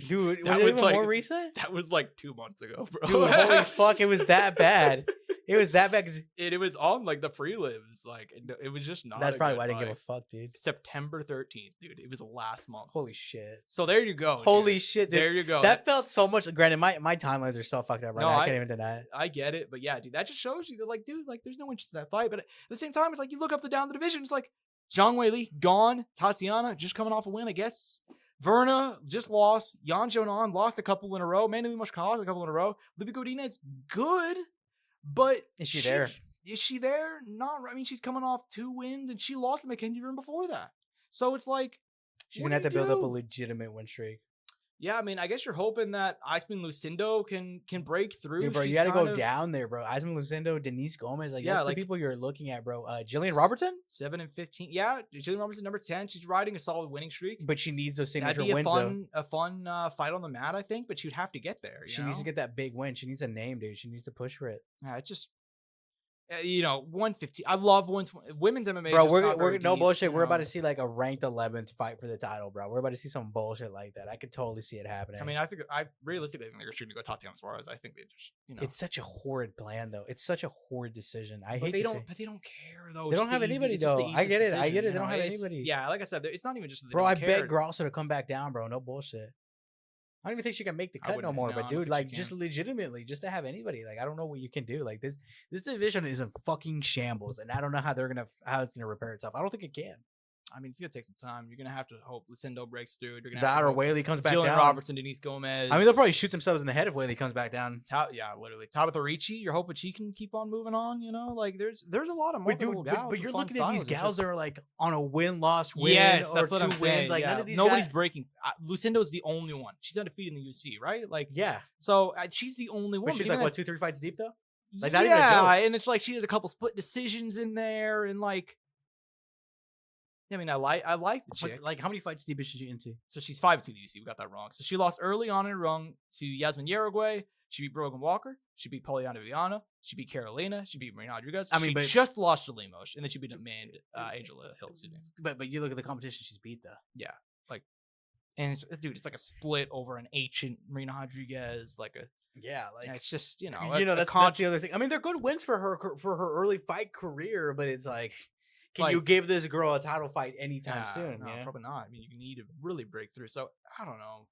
dude. That Was it even like, more recent? That was like 2 months ago, bro. Dude, holy fuck! It was that bad. It was that bad. It was on like the prelims. Like it was just not. That's probably why I didn't give a fuck, dude. September 13th, dude. It was last month. Holy shit. So there you go. Holy dude. shit, dude. There you go. That felt so much. Granted, my timelines are so fucked up right now. I can't even deny it. I get it, but yeah, dude, that just shows you that, like, dude, like, there's no interest in that fight. But at the same time, it's like you look up down the division. It's like Zhang Weili gone, Tatiana just coming off a win, I guess. Verna just lost. Yan Xiaonan lost a couple in a row. Mandy Moshkala a couple in a row. Libby Godinez good, but is she there? Is she there? Not. I mean, she's coming off 2 wins, and she lost to Mackenzie Room before that. So it's like she's gonna have to build up a legitimate win streak. Yeah, I mean, I guess you're hoping that Iceman Lucindo can break through. Dude, bro, you got to go down there, bro. Iceman Lucindo, Denise Gomez, like that's the people you're looking at, bro. Jillian Robertson, 7-15. Yeah, Jillian Robertson, number 10. She's riding a solid winning streak, but she needs those signature wins. A fun fight on the mat, I think. But she'd have to get there. She needs to get that big win. She needs a name, dude. She needs to push for it. Yeah, it's just. 150. I love women's MMA. Bro, we're no bullshit. We're about to see like a ranked 11th fight for the title, bro. We're about to see some bullshit like that. I could totally see it happening. I mean, I realistically think they're shooting to go Tatiana Suarez. I think they just, It's such a horrid plan, though. It's such a horrid decision. But they don't care though. They don't have anybody though. I get it. They don't have anybody. Yeah, like I said, it's not even just. Bro, I bet Grosso to come back down, bro. No bullshit. I don't even think she can make the cut no more. But dude, like, just legitimately, just to have anybody, like, I don't know what you can do. Like this division is in fucking shambles, and I don't know how it's gonna repair itself. I don't think it can. I mean, it's gonna take some time. You're gonna have to hope Lucindo breaks through. You're gonna that or Whaley comes back down. Jillian Robertson, Denise Gomez. I mean, they'll probably shoot themselves in the head if Whaley comes back down. Yeah, literally. Tabitha Ricci. You're hoping she can keep on moving on. You know, like there's a lot of multiple gals. But you're looking at these gals that are like on a win-loss win. Yes, that's or what 2 I'm wins. saying. Like none of these. Nobody's breaking. Lucindo's the only one. She's undefeated in the UFC, right? Like yeah. So she's the only one. But she's like what 2-3 fights deep though. Like not even a joke. And it's like she has a couple split decisions in there, and like. I mean, I like the chick. Like, how many fights deep is she into? So she's 5-2 in the UFC. We got that wrong. So she lost early on in her run to Yasmin Yeroguay. She beat Brogan Walker. She beat Poliana Viana. She beat Carolina. She beat Marina Rodriguez. I mean, she just lost to Lemos, and then she beat Amanda Angela Hill. But you look at the competition she's beat though. Yeah, like, and it's like a split over an ancient Marina Rodriguez, like a. Yeah, like it's just that's the other thing. I mean, they're good wins for her early fight career, but it's like. Can you give this girl a title fight anytime soon? No, probably not. I mean, you need to really break through. So I don't know.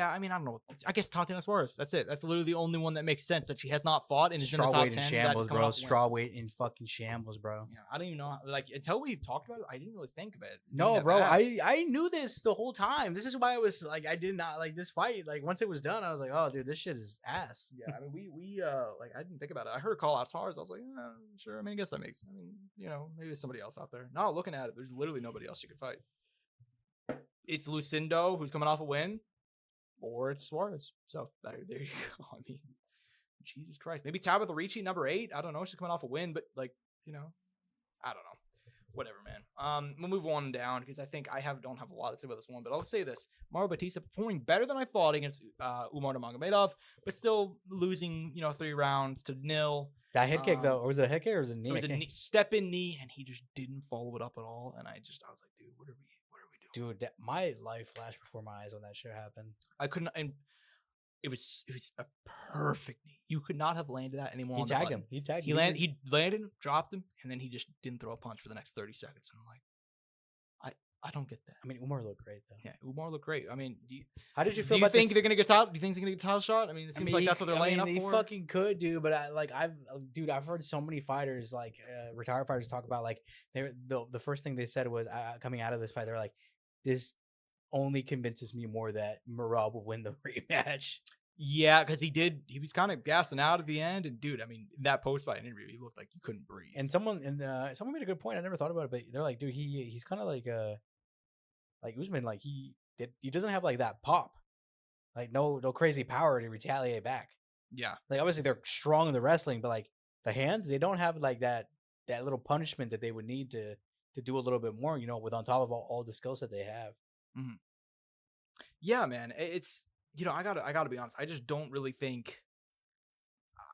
I mean, I don't know. I guess Tatiana Suarez. That's it. That's literally the only one that makes sense that she has not fought and is in the top 10. Strawweight in shambles, bro. Strawweight in fucking shambles, bro. Yeah, I don't even know. Like until we talked about it, I didn't really think of it. No, bro. I knew this the whole time. This is why I was like, I did not like this fight. Like once it was done, I was like, oh, dude, this shit is ass. Yeah, I mean, we like I didn't think about it. I heard her call out Tars. I was like, sure. I mean, I guess that makes. I mean, maybe there's somebody else out there. No, looking at it, there's literally nobody else you could fight. It's Lucindo who's coming off a win, or it's Suarez. So there you go. I mean, Jesus Christ. Maybe Tabitha Ricci, number 8. I don't know. She's coming off a win, but like, I don't know. Whatever, man. We'll move on down because I think don't have a lot to say about this one, but I'll say this: Mauro Batista performing better than I thought against Umar Nurmagomedov, but still losing, 3 rounds to 0. That head kick though, or was it a head kick or was it a knee? It was a step in knee, and he just didn't follow it up at all. And I was like, dude, what are we doing? Dude, my life flashed before my eyes when that shit happened. I couldn't, and it was a perfect knee. You could not have landed that anymore. He tagged him. He landed, dropped him, and then he just didn't throw a punch for the next 30 seconds. And I'm like, I don't get that. I mean, Umar looked great though. Yeah, Umar looked great. I mean, how did you feel do you about think this? they're gonna get title? Do you think he's gonna get a title shot? I mean, it seems like that's what they're laying up They for. fucking could do, but I've heard so many fighters like retired fighters talk about like the first thing they said was coming out of this fight, they're like, this only convinces me more that Merab will win the rematch. Yeah, because he was kind of gassing out at the end, and dude, I mean, in that post-fight interview, he looked like he couldn't breathe. And someone made a good point. I never thought about it, but they're like, dude, he's kind of like Usman, like he doesn't have like that pop, like no crazy power to retaliate back. Yeah, like obviously they're strong in the wrestling, but like the hands, they don't have like that little punishment that they would need to do a little bit more, you know, with on top of all the skills that they have. Mm-hmm. Yeah, man, it's, you know, I gotta be honest. I just don't really think.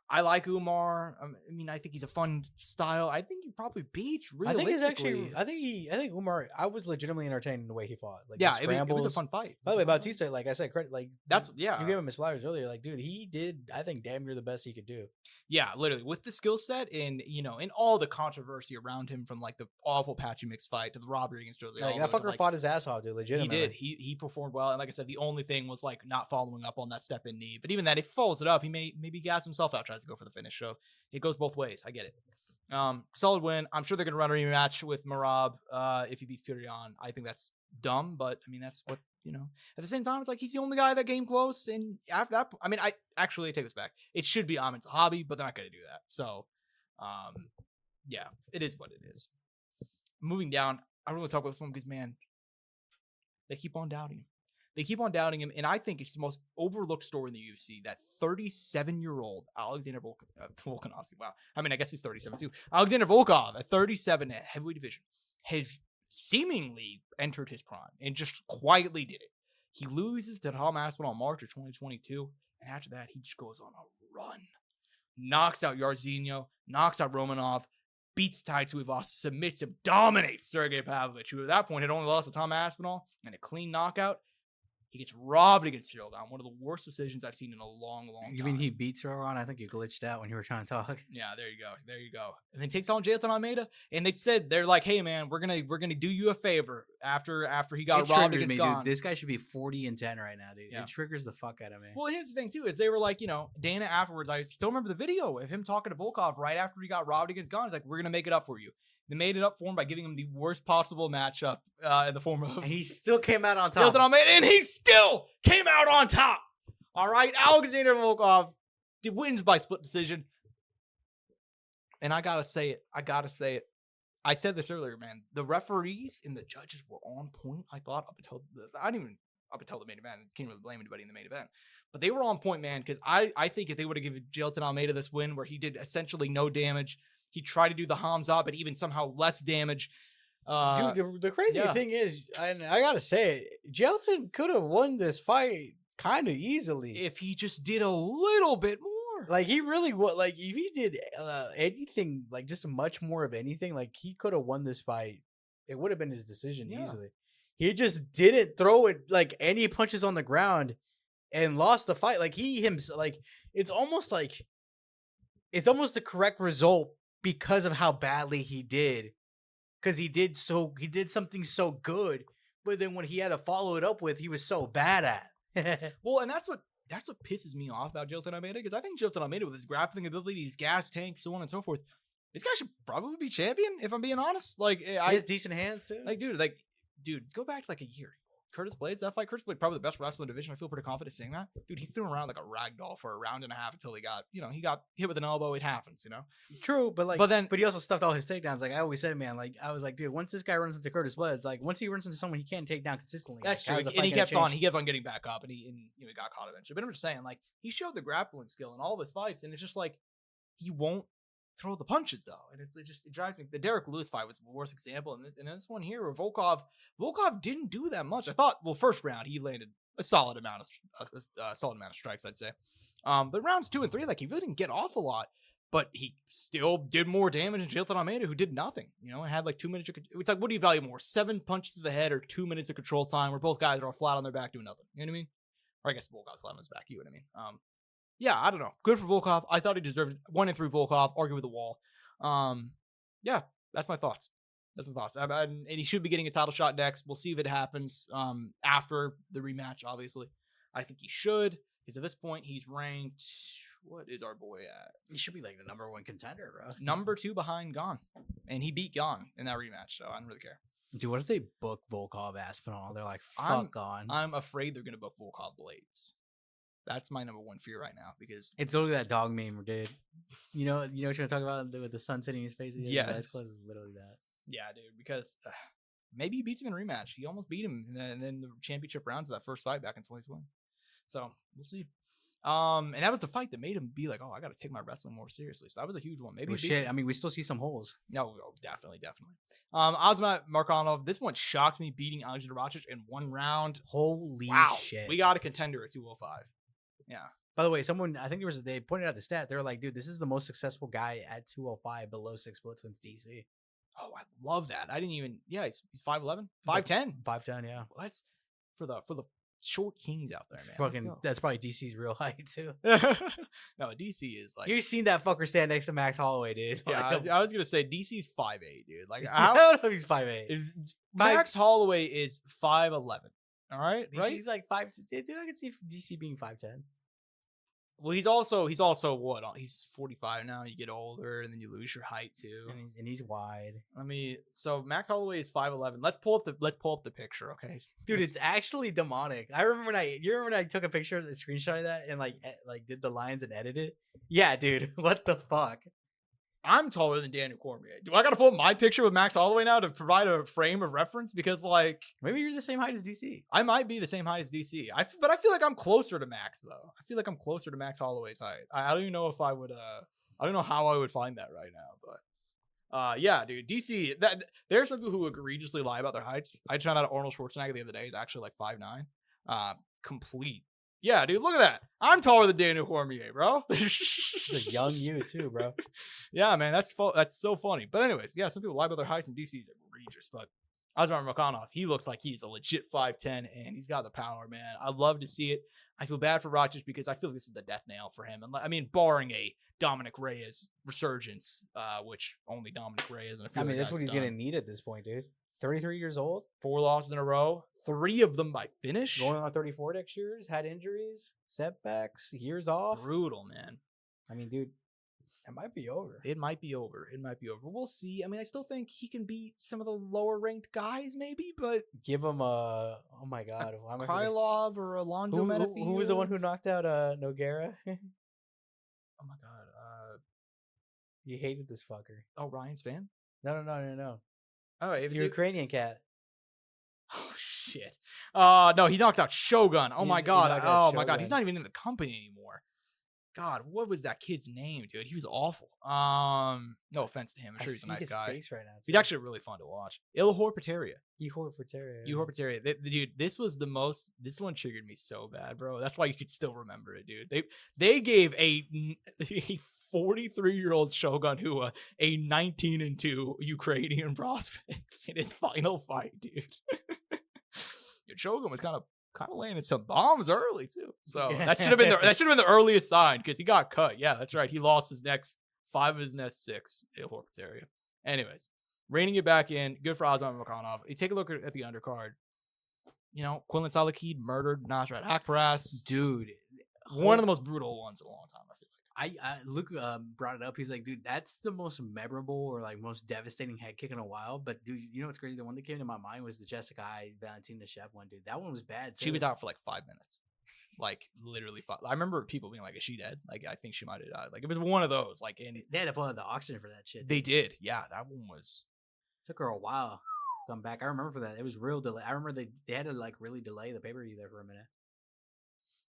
I like Umar. I mean, I think he's a fun style. I think he probably beats. I think he's actually. I think Umar. I was legitimately entertained in the way he fought. Like yeah, it was a fun fight. By the way, Bautista, like I said, credit. Like that's you gave him his flowers earlier. Like, dude, he did. I think damn near the best he could do. Yeah, literally with the skill set and, you know, and all the controversy around him, from like the awful Patchy Mix fight to the robbery against Jose. Like that fucker fought his ass off, dude. Legitimately, he did. He performed well, and like I said, the only thing was like not following up on that step in knee. But even that, if he follows it up, he maybe gas himself out, tries to go for the finish. So it goes both ways. I get it. Solid win. I'm sure they're gonna run a rematch with Merab if he beats Pirion. I think that's dumb, but I mean that's what, you know. At the same time, it's like he's the only guy that came close, and after that, I mean, I take this back. It should be Ahmed's hobby, but they're not gonna do that. So, yeah, it is what it is. Moving down, I don't want to talk about this one because, man, they keep on doubting him. They keep on doubting him, and I think it's the most overlooked story in the UFC that 37-year-old Alexander Volkanovski. Wow, I mean, I guess he's 37 too. Alexander Volkov at 37 at heavyweight division has seemingly entered his prime and just quietly did it. He loses to Tom Aspinall in March of 2022, and after that, he just goes on a run. Knocks out Yarzinho, knocks out Romanov, beats Tai Tuivasa, submits him, dominates Sergey Pavlovich, who at that point had only lost to Tom Aspinall, and a clean knockout. He gets robbed against Ciryl Gane. One of the worst decisions I've seen in a long time. You mean he beats Ciryl Gane? I think you glitched out when you were trying to talk. Yeah, there you go. And then takes on Jailton Almeida, and they said, they're like, hey man, we're gonna do you a favor after he got robbed against Gane. Dude. This guy should be 40-10 right now, dude. Yeah. It triggers the fuck out of me. Well, here's the thing too, is they were like, you know, Dana afterwards, I still remember the video of him talking to Volkov right after he got robbed against Gane. He's like, we're gonna make it up for you. They made it up for him by giving him the worst possible matchup in the form of... And he still came out on top. And he still came out on top. All right? Alexander Volkov wins by split decision. And I gotta say it. I said this earlier, man. The referees and the judges were on point, I thought, up until the main event. Can't really blame anybody in the main event. But they were on point, man, because I think if they would have given Jailton Almeida this win where he did essentially no damage... He tried to do the Hamza, but even somehow less damage. Dude, the crazy thing is, and I gotta say it, Jailton could have won this fight kind of easily if he just did a little bit more. Like he really would. Like if he did anything, like just much more of anything, like he could have won this fight. It would have been his decision easily. He just didn't throw it like any punches on the ground and lost the fight. Like he himself, like it's almost the correct result. Because of how badly he did, because he did something so good, but then when he had to follow it up with, he was so bad at. Well, and that's what pisses me off about Jailton Almeida, because I think Jailton Almeida, with his grappling ability, his gas tank, so on and so forth, this guy should probably be champion. If I'm being honest, like he has decent hands too. Like, dude, go back to like a year. Curtis Blades, that fight, Curtis Blades probably the best wrestler in the division. I feel pretty confident saying that. Dude, he threw him around like a rag doll for a round and a half until he got hit with an elbow. It happens, you know? True, but he also stuffed all his takedowns. Like I always said, man, like I was like, dude, once this guy runs into Curtis Blades, like once he runs into someone he can't take down consistently. That's true. And he kept on getting back up, and he got caught eventually. But I'm just saying, like, he showed the grappling skill in all of his fights, and it's just like he won't throw the punches though, and it drives me. The Derek Lewis fight was the worst example, and this one here where Volkov didn't do that much. I thought, well, first round he landed a solid amount of strikes, I'd say, but rounds 2 and 3, like he really didn't get off a lot, but he still did more damage than Jailton Almeida, who did nothing. You know, and had like 2 minutes. It's like, what do you value more, 7 punches to the head or 2 minutes of control time, where both guys are flat on their back doing nothing? You know what I mean? Or I guess Volkov's flat on his back. You know what I mean? Yeah, I don't know. Good for Volkov. I thought he deserved it. 1-3 Volkov. Argue with the wall. Yeah, that's my thoughts. That's my thoughts. And he should be getting a title shot next. We'll see if it happens after the rematch, obviously. I think he should, because at this point, he's ranked... What is our boy at? He should be like the number 1 contender, bro. Number 2 behind Gane. And he beat Gane in that rematch, so I don't really care. Dude, what if they book Volkov Aspinall? They're like, fuck Gane. I'm afraid they're going to book Volkov Blades. That's my number 1 fear right now, because... It's literally that dog meme, dude. You know what you're going to talk about with the sun sitting in his face? Yes. His eyes closed is literally that. Yeah, dude, because maybe he beats him in a rematch. He almost beat him in the championship rounds of that first fight back in 2020. So, we'll see. And that was the fight that made him be like, oh, I got to take my wrestling more seriously. So that was a huge one. Maybe shit. I mean, we still see some holes. No, definitely. Osman Markanov, this one shocked me, beating Alexander Rakic in 1 round. Holy shit. We got a contender at 205. Yeah. By the way, I think they pointed out the stat. They were like, dude, this is the most successful guy at 205 below 6 foot since DC. Oh, I love that. I didn't even, he's 5'11", 5'10". 5'10", yeah. Well, that's for the short kings out there, man. That's probably DC's real height too. No, DC is like, you've seen that fucker stand next to Max Holloway, dude. Yeah, Like, I was gonna say DC's 5'8", dude. Like, I don't know if he's 5'8". Max Holloway is 5'11". All right, DC's right? like 5. Dude, I can see DC being 5'10". Well, he's also what? He's 45 now. You get older, and then you lose your height too. And he's wide. I mean, so Max Holloway is 5'11". Let's pull up the picture, okay? Dude, it's actually demonic. I remember when I took a picture of the screenshot of that and like did the lines and edited it. Yeah, dude, what the fuck? I'm taller than Daniel Cormier. Do I got to pull up my picture with Max Holloway now to provide a frame of reference? Because like, maybe you're the same height as DC. I might be the same height as DC. But I feel like I'm closer to Max though. I feel like I'm closer to Max Holloway's height. I don't even know if I would. I don't know how I would find that right now. But yeah, dude, DC. There are some people who egregiously lie about their heights. I found out Arnold Schwarzenegger the other day is actually like 5'9". Complete. Yeah, dude, look at that. I'm taller than Daniel Cormier, bro. It's a young you too, bro. Yeah, man, that's so funny. But anyways, yeah, some people lie about their heights, and DC is egregious. But Osman Markanov, he looks like he's a legit 5'10", and he's got the power, man. I love to see it. I feel bad for Rakic because I feel this is the death nail for him. I mean, barring a Dominic Reyes resurgence, which only Dominic Reyes. And I mean, that's what he's gonna need at this point, dude. 33 years old, 4 losses in a row, 3 of them by finish. Going on 34 next year, had injuries, setbacks, years off. Brutal, man. I mean, dude, it might be over. It might be over. We'll see. I mean, I still think he can beat some of the lower ranked guys, maybe, but give him a oh my god, a Krylov or a Alonzo Menifee. Who was the one who knocked out Nogueira? Oh my god, you hated this fucker. Oh, Ryan Spann? No. Oh, it was Ukrainian cat. Oh shit. No, he knocked out Shogun. Oh my god. Oh my god. He's not even in the company anymore. God, what was that kid's name, dude? He was awful. No offense to him. I'm sure he's a nice guy. Face right now, he's actually really fun to watch. Ihor Pateria. Ihor Pateria. Dude, this one triggered me so bad, bro. That's why you could still remember it, dude. They gave a 43-year-old Shogun Rua a 19-2 Ukrainian prospect in his final fight, dude. Shogun was kind of laying some bombs early too, so that should have been the earliest sign because he got cut. Yeah, that's right. He lost his next 5 of his next 6. Area. Anyways, reining it back in. Good for Osman Markanov. You take a look at the undercard. You know, Quinlan Salakid murdered Nasrat Hakparas. Dude, one of the most brutal ones in a long time. Luke brought it up. He's like, dude, that's the most memorable or like most devastating head kick in a while. But dude, you know what's crazy? The one that came to my mind was the Jessica Valentina Shevchenko one, dude. That one was bad too. She was out for like 5 minutes. Like literally 5. I remember people being like, is she dead? Like, I think she might have died. Like, it was one of those. Like, and they had to pull out the oxygen for that shit. They did. Yeah, that one was. Took her a while to come back. I remember for that. It was real delay. I remember they had to like really delay the pay-per-view there for a minute.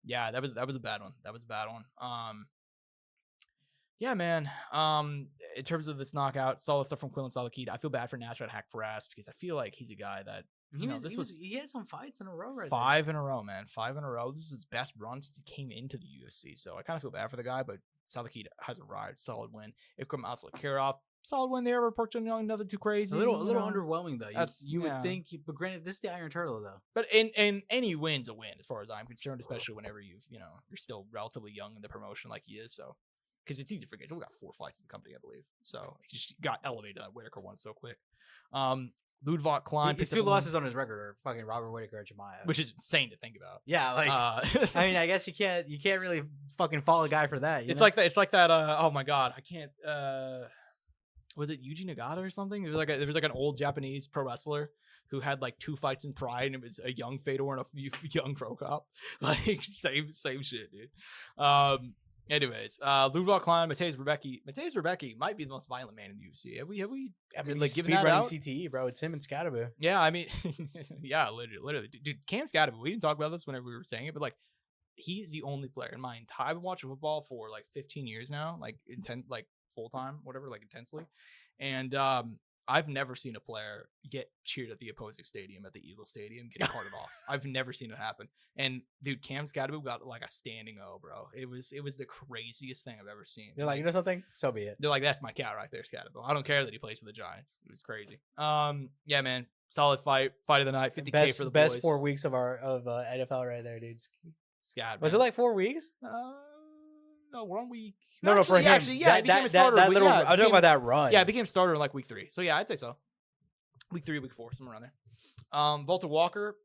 Yeah, that was a bad one. Yeah, man. In terms of this knockout, solid stuff from Quinlan Salakid. I feel bad for Nasrat Hakparas because I feel like he's a guy that he had some fights in a row, right? 5 in a row, man. 5 in a row. This is his best run since he came into the UFC. So I kind of feel bad for the guy, but Salakid has arrived. Solid win. Ikram Aslankarov, solid win there. Park Jun Young, nothing too crazy. A little underwhelming though. You would think, but granted, this is the Iron Turtle though. But in any win's a win as far as I'm concerned, especially whenever you're still relatively young in the promotion like he is. So. because it's easy to forget. He's only got 4 fights in the company, I believe. So he just got elevated to that Whitaker one so quick. Ludwig Klein. His 2 losses on his record are fucking Robert Whitaker and Chimaev. Which is insane to think about. Yeah, like I mean, I guess you can't really fucking follow a guy for that. It's like that. It's like that. Oh my god, I can't. Was it Yuji Nagata or something? There was like an old Japanese pro wrestler who had like 2 fights in Pride, and it was a young Fedor and a young Pro Cop. Like same shit, dude. Anyways, Ludwig Klein, Mateusz Rebecki. Mateusz Rebecki might be the most violent man in the UFC. Have we? I mean, like given that running out? CTE, bro. It's him and Scadaboo. Yeah, I mean, yeah, literally, dude. Cam Scadaboo. We didn't talk about this whenever we were saying it, but like, he's the only player in my entire. I've been watching football for like 15 years now, like full time, whatever, like intensely, and I've never seen a player get cheered at the opposing stadium, at the Eagles Stadium, getting carted off. I've never seen it happen. And dude, Cam Scadaboo got like a standing O, bro. It was the craziest thing I've ever seen. They're like, you know something? So be it. They're like, that's my cat right there, Scadaboo. I don't care that he plays for the Giants. It was crazy. Yeah, man. Solid fight of the night. 50K for the boys. Best 4 weeks of NFL right there, dude. Scad. Was it like 4 weeks? No, 1 week. No, for him. Actually, yeah, he became a starter. I'm talking about that run. Yeah, it became starter in like week 3. So yeah, I'd say so. Week 3, week 4, somewhere around there. Walter Walker.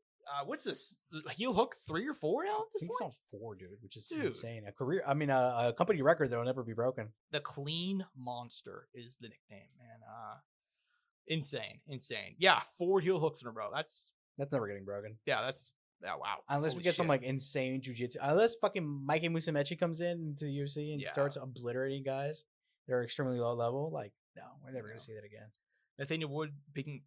What's this? Heel hook 3 or 4 now? At this I think point? it's on 4, dude, which is insane. A company record that will never be broken. The Clean Monster is the nickname, man. Insane. Yeah, 4 heel hooks in a row. That's never getting broken. Yeah, wow. Unless Holy we get some shit. like insane jujitsu. Unless fucking Mikey Musumeci comes into the UFC and starts obliterating guys that are extremely low level. Like, no, we're never gonna see that again. Nathaniel Wood picking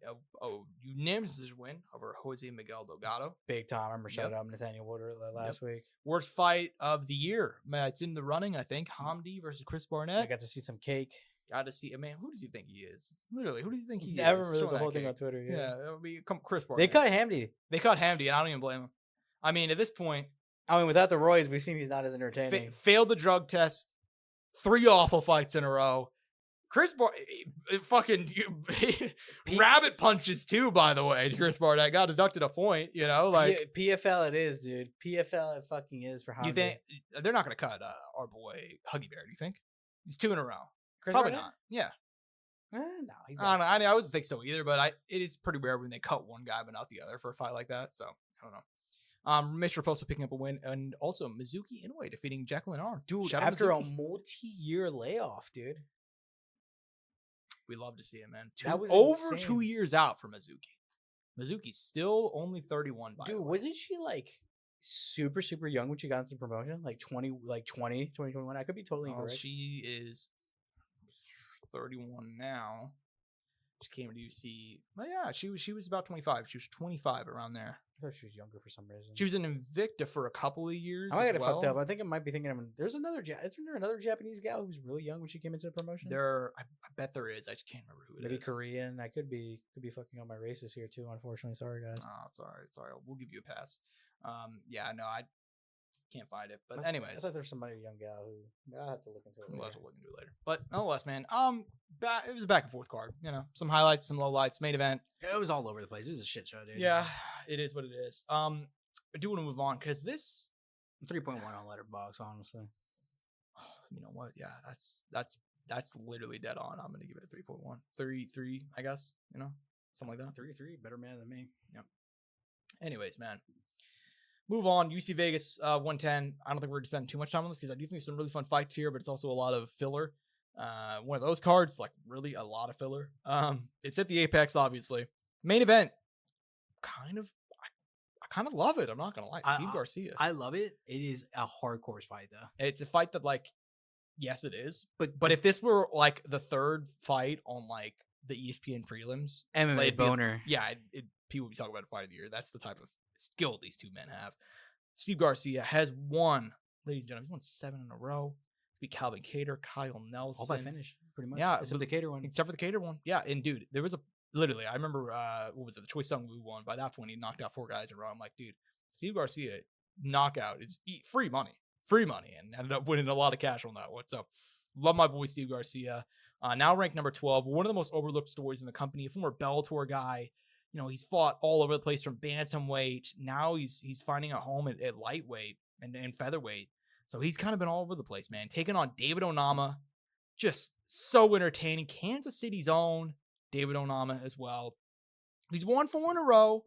unanimous win over Jose Miguel Delgado. Big time. I remember shouting out Nathaniel Wood last week. Worst fight of the year. Man, it's in the running, I think. Hamdi versus Chris Barnett. I got to see some cake. Got to see, man, who does he think he is? Literally, who do you think he is? I remember there's a whole thing on Twitter. Yeah, I mean, Chris Barnett. They cut Hamdi. And I don't even blame him. I mean, at this point, without the roids, we've seen he's not as entertaining. Failed the drug test, 3 awful fights in a row. Chris fucking rabbit punches too, by the way. Chris Barnett got deducted a point, like PFL it is, dude. PFL it fucking is for Hamdi. You think they're not going to cut our boy Huggy Bear? Do you think he's 2 in a row? Chris Probably Barnett? not. Yeah. No, he's I don't know. I wouldn't think so either, but it is pretty rare when they cut one guy but not the other for a fight like that. So I don't know. Mitch Raposo picking up a win, and also Mizuki Inoue defeating Jacqueline Arm. Dude, after a multi-year layoff, dude. We love to see it, man. That was over insane. 2 years out for Mizuki. Mizuki's still only 31. Dude, wasn't she like super, super young when she got into the promotion? Like 20, 21? I could be totally incorrect. She is 31 now. She came to UFC. Well, yeah, she was about 25. She was 25 around there. I thought she was younger for some reason. She was in Invicta for a couple of years. I might get it fucked up. I think I might be thinking of there's another. Isn't there another Japanese gal who's really young when she came into the promotion? I bet there is. I just can't remember who it is. Maybe Korean. I could be fucking on my races here too. Unfortunately, sorry guys. Oh, it's all right. It's all right. We'll give you a pass. Yeah, no, I can't find it. But anyways, I thought there's somebody young gal who I have to look into it. We'll have to look into it later. But nonetheless, man, it was a back and forth card. Some highlights, some lowlights, main event. It was all over the place. It was a shit show, dude. Yeah, it is what it is. I do want to move on because this 3.1 on Letterboxd, honestly. You know what? Yeah, that's literally dead on. I'm gonna give it a 3.1, 3, I guess. Something like that. 3, better man than me. Yeah. Anyways, man. Move on. UC Vegas 110. I don't think we're going to spend too much time on this because I do think there's some really fun fights here, but it's also a lot of filler. One of those cards, like really a lot of filler. It's at the Apex, obviously. Main event, I kind of love it. I'm not gonna lie. Steve Garcia. I love it. It is a hardcore fight, though. It's a fight that, like, yes, it is. But if this were like the third fight on like the ESPN prelims, MMA boner. People would be talking about a fight of the year. That's the type of skill these two men have. Steve Garcia has won, ladies and gentlemen, he's won 7 in a row. Be Calvin Kattar, Kyle Nelson. All by finish, pretty much. Yeah, except for the Kattar one. Except for the Kattar one. Yeah, and dude, there was literally, I remember, what was it? The Choi Sung-woo one. By that point, he knocked out 4 guys in a row. I'm like, dude, Steve Garcia knockout is free money, and ended up winning a lot of cash on that one. So, love my boy Steve Garcia. Now ranked number 12, one of the most overlooked stories in the company. A former Bellator guy. He's fought all over the place from bantamweight. Now he's finding a home at lightweight and featherweight. So he's kind of been all over the place, man. Taking on David Onama, just so entertaining. Kansas City's own David Onama as well. He's won 4 in a row.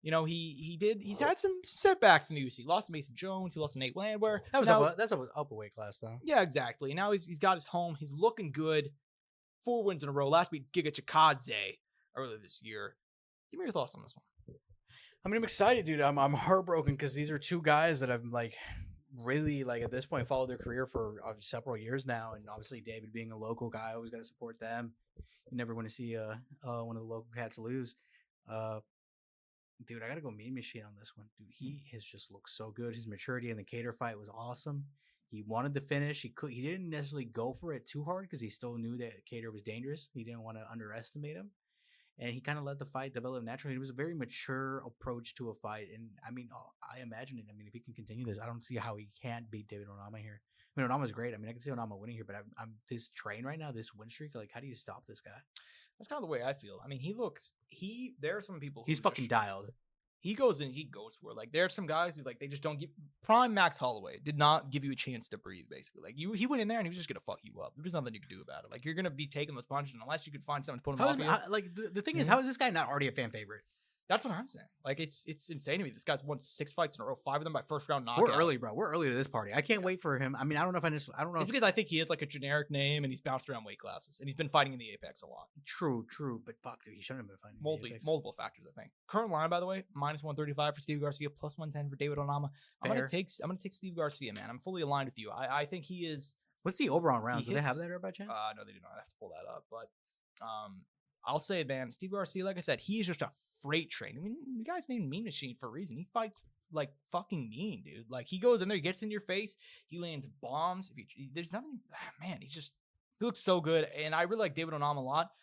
You know, he's had some setbacks in the UFC. He lost to Mason Jones. He lost to Nate Landwehr. That's a upper weight class though. Yeah, exactly. Now he's got his home. He's looking good. 4 wins in a row. Last week, Giga Chikadze earlier this year. Give me your thoughts on this one. I mean, I'm excited, dude. I'm heartbroken because these are 2 guys that I've like really like at this point followed their career for several years now, and obviously David being a local guy, I always got to support them. You never want to see one of the local cats lose. Dude, I gotta go Mean Machine on this one. Dude, he has just looked so good. His maturity in the Cater fight was awesome. He wanted to finish. He didn't necessarily go for it too hard because he still knew that Cater was dangerous. He didn't want to underestimate him. And he kind of let the fight develop naturally. It was a very mature approach to a fight. And I mean, I imagine it. I mean, if he can continue this, I don't see how he can't beat David Onama here. I mean, Onama's great. I mean, I can see Onama winning here, but I'm this train right now, this win streak. Like, how do you stop this guy? That's kind of the way I feel. I mean, there are some people He's fucking dialed. He goes in, he goes for it. Like, there are some guys who, like, they just don't give. Prime Max Holloway did not give you a chance to breathe, basically. Like, he went in there and he was just going to fuck you up. There's nothing you can do about it. Like, you're going to be taking those punches, and unless you could find something to put him off. Like, the thing is, how is this guy not already a fan favorite? That's what I'm saying. Like, it's insane to me. This guy's won 6 fights in a row, 5 of them by first round knockout. We're early, bro. We're early to this party. I can't wait for him. I mean, I don't know if I don't know. It's because I think he has like a generic name and he's bounced around weight classes and he's been fighting in the Apex a lot. True. But fuck, dude, he shouldn't have been fighting. Multiple factors, I think. Current line, by the way, -135 for Steve Garcia, +110 for David Onama. I'm gonna take Steve Garcia, man. I'm fully aligned with you. I think he is. What's the over on rounds? Do they have that by chance? No, they do not. I have to pull that up, but I'll say, man, Steve Garcia, like I said, he is just a freight train. I mean, the guy's named Mean Machine for a reason. He fights like fucking mean, dude. Like, he goes in there, he gets in your face, he lands bombs. There's nothing, man, he looks so good. And I really like David Onama a lot,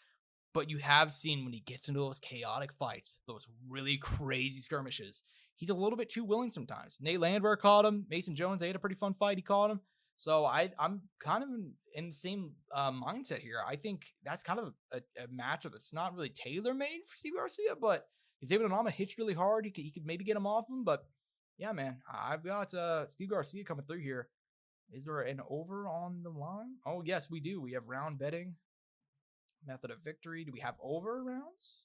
but you have seen when he gets into those chaotic fights, those really crazy skirmishes, he's a little bit too willing sometimes. Nate Landwehr caught him. Mason Jones, they had a pretty fun fight. He caught him. So I'm kind of in the same mindset here. I think that's kind of a matchup that's not really tailor-made for Steve Garcia, but if David Onama hits really hard, he could maybe get him off him. But yeah, man, I've got Steve Garcia coming through here. Is there an over on the line? Oh, yes, we do. We have round betting. Method of victory. Do we have over rounds?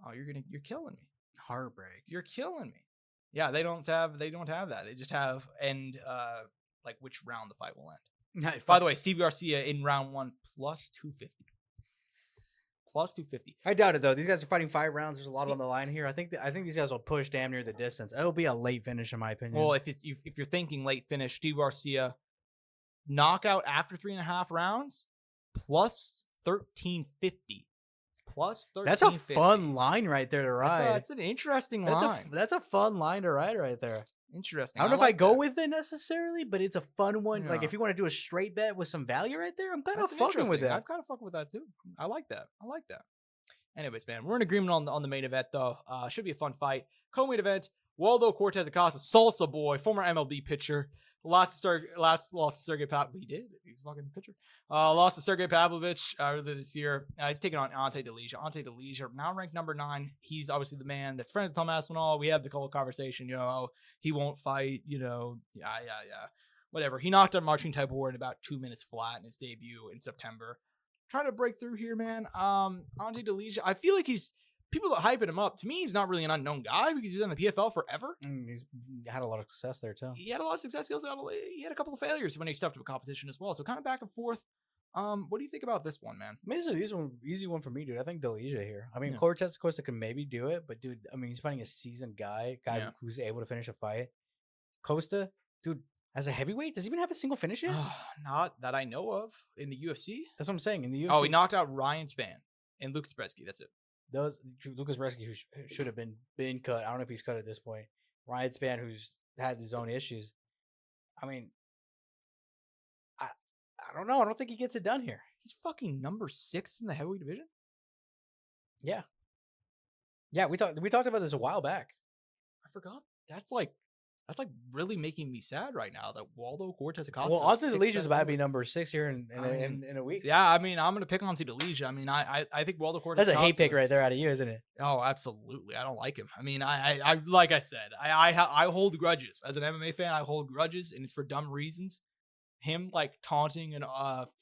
Oh, you're killing me. Heartbreak. You're killing me. Yeah, they don't have that. They just have like which round the fight will end. By the way, Steve Garcia in round 1 +250. +250. I doubt it though. These guys are fighting 5 rounds. There's a lot on the line here. I think these guys will push damn near the distance. It'll be a late finish in my opinion. Well, if you're thinking late finish, Steve Garcia knockout after 3.5 rounds +1350. That's a fun line right there to ride. That's an interesting line. That's a fun line to ride right there. Interesting. I don't know if I go with it necessarily, but it's a fun one. Yeah. Like if you want to do a straight bet with some value right there, I'm kind of fucking with that. I'm kind of fucking with that too. I like that. Anyways, man, we're in agreement on the main event though. Should be a fun fight. Co-main event: Waldo Cortez Acosta, Salsa Boy, former MLB pitcher. Lost to Sergey Pavlovich. He did. He's a fucking pitcher. Lost to Sergey Pavlovich earlier this year. He's taking on Ante Delija. Ante Delija, now ranked number 9. He's obviously the man that's friends with Tom Aspinall. We have the whole conversation, he won't fight, yeah. Whatever. He knocked out Marcin Tybura in about 2 minutes flat in his debut in September. Trying to break through here, man. Ante Delija, I feel like people that hyping him up, to me, he's not really an unknown guy because he's been in the PFL forever. He's had a lot of success there, too. He had a lot of success. He had a couple of failures when he stepped up a competition as well. So kind of back and forth. What do you think about this one, man? I mean, this is an easy one for me, dude. I think Delija here. I mean, yeah. Cortez Acosta can maybe do it, but, dude, I mean, he's fighting a seasoned guy who's able to finish a fight. Costa, dude, as a heavyweight, does he even have a single finish yet? Not that I know of in the UFC. That's what I'm saying. In the UFC. Oh, he knocked out Ryan Spann and Lucas Bresky. That's it. Lucas Bresky, who should have been cut. I don't know if he's cut at this point. Ryan Spann, who's had his own issues. I mean, I don't know. I don't think he gets it done here. He's fucking number 6 in the heavyweight division. Yeah. We talked about this a while back. I forgot. That's like That's like really making me sad right now that Waldo Cortez Acosta. Well, Anthony Delija is about to be number 6 here in a week. Yeah, I mean, I'm gonna pick Anthony Delija. I mean, I think Waldo Cortez. That's a hate pick right there out of you, isn't it? Oh, absolutely. I don't like him. I mean, I like I said, I hold grudges as an MMA fan. I hold grudges, and it's for dumb reasons. Him like taunting an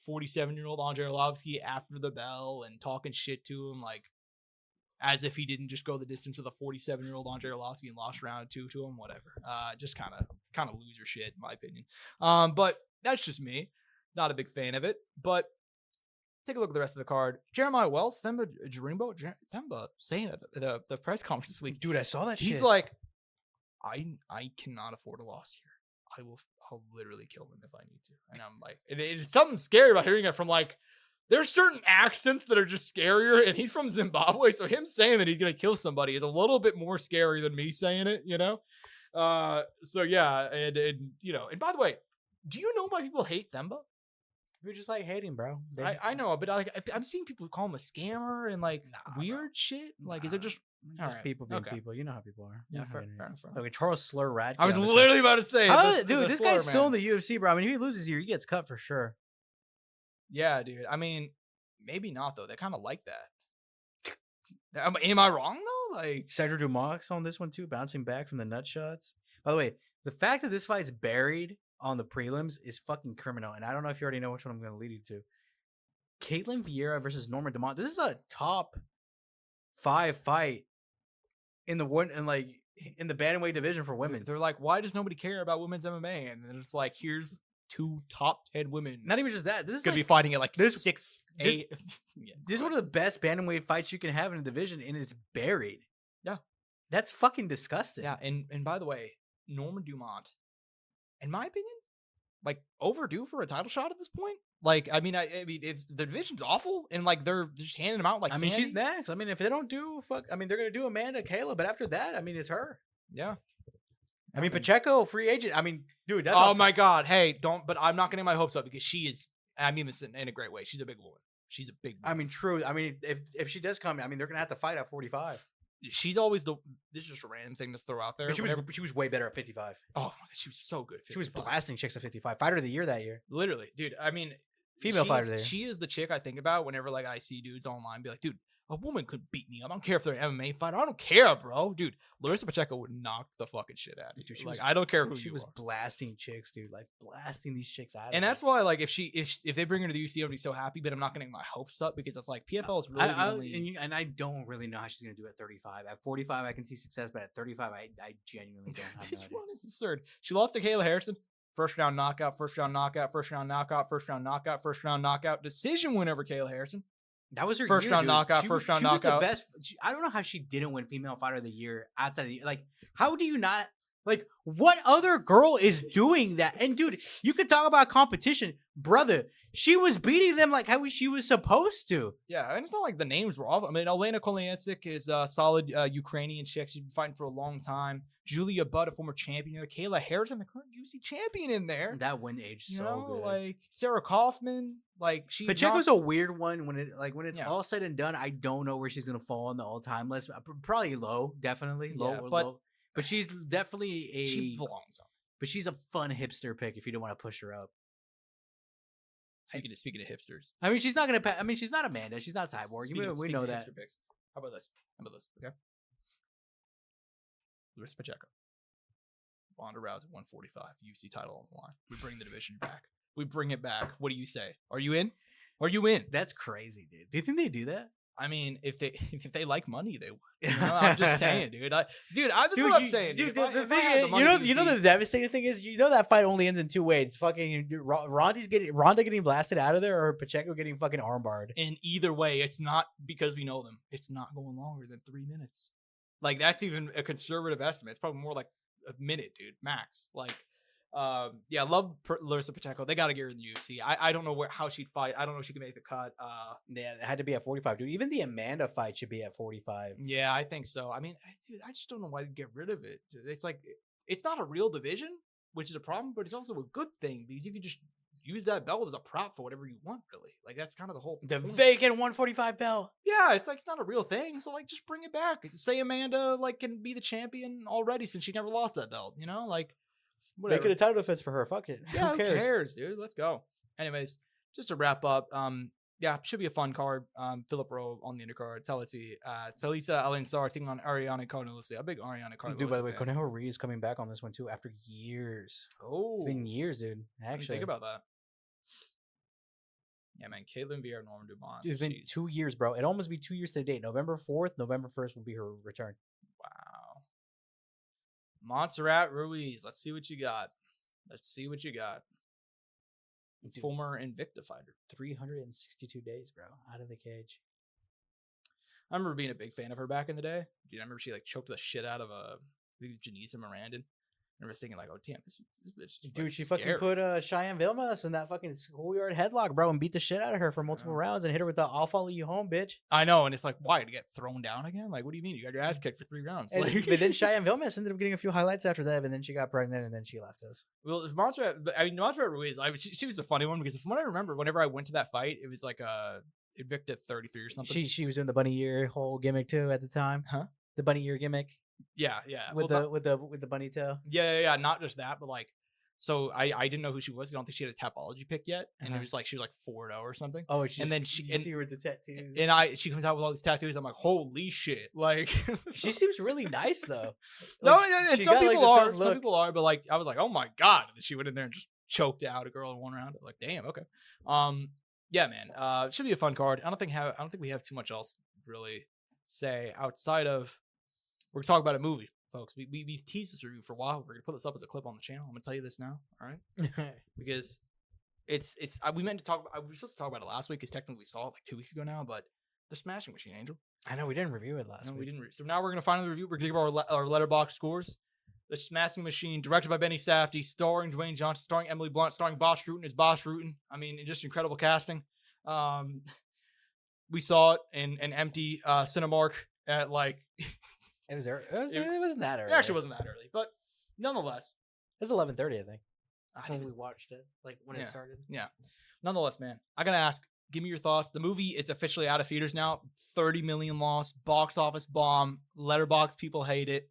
47-year-old Andrei Arlovski after the bell and talking shit to him, like as if he didn't just go the distance with a 47-year-old Andrei Arlovski and lost round 2 to him. Whatever. Just kind of loser shit, in my opinion. But that's just me. Not a big fan of it. But take a look at the rest of the card. Jeremiah Wells, Themba Dreambo, Themba saying at the press conference this week. Dude, I saw that shit. He's like, I cannot afford a loss here. I'll literally kill him if I need to. And I'm like, it's something scary about hearing it from like, there's certain accents that are just scarier, and he's from Zimbabwe, so him saying that he's gonna kill somebody is a little bit more scary than me saying it, you know? So yeah, and you know, and by the way, do you know why people hate Themba? You're just like hating, bro. I know, but I'm seeing people call him a scammer and like weird shit. Like, is it just people being people? You know how people are. Yeah, fair enough. Okay, Charles Slur Radke. I was literally about to say, dude, this guy's still in the UFC, bro. I mean, if he loses here, he gets cut for sure. Yeah, dude. I mean, maybe not though. They kind of like that. Am I wrong though? Like Cedric Dumas on this one too, bouncing back from the nut shots. By the way, the fact that this fight's buried on the prelims is fucking criminal, and I don't know if you already know which one I'm going to lead you to. Caitlin Vieira versus Norma Dumont. This is a top 5 fight in the bantamweight division for women. They're like, why does nobody care about women's MMA? And then it's like, here's 2 top 10 women. Not even just that. This is gonna be fighting at like this 6, 8. This is one of the best bantamweight fights you can have in a division, and it's buried. Yeah, that's fucking disgusting. Yeah, and by the way, Norma Dumont, in my opinion, like overdue for a title shot at this point. Like, I mean, it's the division's awful, and like they're just handing them out like. I mean, she's next. I mean, if they don't do I mean, they're gonna do Amanda Kayla, but after that, I mean, it's her. Yeah. I mean, Pacheco, free agent. I mean, dude. That's oh my God! Hey, don't. But I'm not getting my hopes up because she is. I mean, this in a great way. She's a big woman. She's a big woman. I mean, true. I mean, if she does come, I mean, they're gonna have to fight at 45. She's always this is just a random thing to throw out there. But she was way better at 55. Oh my God, she was so good at 55. She was blasting chicks at 55. Fighter of the year that year. Literally, dude. I mean, female fighter there. She is the chick I think about whenever like I see dudes online be like, dude, a woman could beat me up. I don't care if they're an MMA fighter. I don't care, bro. Dude, Larissa Pacheco would knock the fucking shit out of you. Dude, I don't care who she was blasting chicks, dude. Like blasting these chicks out. And that's why, like, if they bring her to the UFC, I'll be so happy. But I'm not getting my hopes up because it's like PFL is really and I don't really know how she's gonna do at 35. At 45, I can see success, but at 35, I genuinely don't have this no idea. one is absurd. She lost to Kayla Harrison. First round knockout. First round knockout. First round knockout. First round knockout. First round knockout. Decision win over Kayla Harrison. That was her first round knockout. First round knockout. She was the best. I don't know how she didn't win Female Fighter of the Year outside of the like. How do you not like? What other girl is doing that? And dude, you could talk about competition, brother. She was beating them like how she was supposed to. Yeah, and it's not like the names were off. I mean, Elena Kolyasik is a solid Ukrainian chick. She's been fighting for a long time. Julia Budd, a former champion. Kayla Harrison, the current UFC champion in there. That win aged so good. Like Sarah Kaufman, like she. Pacheco's a weird one when it's all said and done. I don't know where she's gonna fall on the all-time list. Probably low, definitely low. But she's definitely she belongs on. But she's a fun hipster pick if you don't want to push her up. Speaking of hipsters, I mean, she's not gonna. I mean, she's not Amanda. She's not Cyborg. We know that. How about this? Okay. Larissa Pacheco, Ronda Rousey, 145, UFC title on the line. We bring the division back. We bring it back. What do you say? Are you in? Are you in? That's crazy, dude. Do you think they do that? I mean, if they like money, they would. You know, I'm just saying, dude. That's what I'm saying, dude. The thing is, you know, the devastating thing is, that fight only ends in 2 ways. Fucking Ronda getting blasted out of there, or Pacheco getting fucking armbarred. And either way, it's not because we know them. It's not going longer than 3 minutes. Like, that's even a conservative estimate. It's probably more like a minute, dude, max. Like, I love Larissa Pacheco. They got to get her in the UFC. I don't know how she'd fight. I don't know if she can make the cut. Yeah, it had to be at 45, dude. Even the Amanda fight should be at 45. Yeah, I think so. I mean, I just don't know why they get rid of it. It's like, it's not a real division, which is a problem, but it's also a good thing because you can just use that belt as a prop for whatever you want, really. Like that's kind of the whole The point. vacant 145 belt. Yeah, it's like it's not a real thing. So like just bring it back. Say Amanda like can be the champion already since she never lost that belt, you know? Like whatever. Make it a title defense for her. Fuck it. Yeah, who cares? dude? Let's go. Anyways, just to wrap up, yeah, should be a fun card. Philip Rowe on the undercard. Talita ELYXR taking on Ariana Carnelisi. A big Ariana Carnelisi. Dude, by the way, fan. Conejo Ruiz coming back on this one too after years. Oh, It's been years, dude. Actually, think about that. Yeah, man. Caitlin Vieira, Norman Dumont. Dude, it's been 2 years, bro. It'll almost be 2 years to the date. November 4th, November 1st will be her return. Wow. Montserrat Ruiz. Let's see what you got. Dude, Former Invicta fighter. 362 days, bro, out of the cage. I remember being a big fan of her back in the day. Dude, I remember she like choked the shit out of Janisa Mirandin. I remember thinking like, oh damn, this bitch is Dude, she scary. fucking put Cheyenne Vilmas in that fucking schoolyard headlock, bro, and beat the shit out of her for multiple rounds and hit her with the "I'll follow you home, bitch." I know, and it's like, why to get thrown down again? Like, what do you mean? You got your ass kicked for 3 rounds. And, Like, but then Cheyenne Vilmas ended up getting a few highlights after that, and then she got pregnant, and then she left us. well, if Montserrat Ruiz, she was a funny one because from what I remember, whenever I went to that fight, it was like Invicta 33 or something. She was doing the bunny ear whole gimmick too at the time. Huh? The bunny ear gimmick Yeah. with the bunny tail. Yeah. Not just that, but like, so I didn't know who she was. I don't think she had a Tapology pick yet, and it was like she was like 4-0 or something. Oh, and then she see her with the tattoos. And she comes out with all these tattoos. I'm like, holy shit! Like, She seems really nice though. no, Like, and she some got, like, people the are, tough some look. people are, but like, I was like, oh my god! And then she went in there and just choked out a girl in 1 round. I was like, damn, okay. Yeah, man. Should be a fun card. I don't think we have too much else to really say outside of we're gonna talk about a movie, folks. We've teased this review for a while. We're gonna put this up as a clip on the channel. I'm gonna tell you this now, all right? Because it's we meant to talk. We were supposed to talk about it last week, because technically we saw it like 2 weeks ago now. But the Smashing Machine, Angel. I know we didn't review it last No, week. we didn't. So now we're gonna finally review. We're gonna give our letterbox scores. The Smashing Machine, directed by Benny Safdie, starring Dwayne Johnson, starring Emily Blunt, starring Bosch Rutan as Bosch Rutan. I mean, just incredible casting. We saw it in an empty Cinemark at like. It wasn't that early. It actually wasn't that early, but nonetheless. It was 11:30, I think. I When think we watched it, like when it started. Yeah. Nonetheless, man, I gotta ask. Give me your thoughts. The movie is officially out of theaters now. 30 million loss, box office bomb. Letterbox people hate it.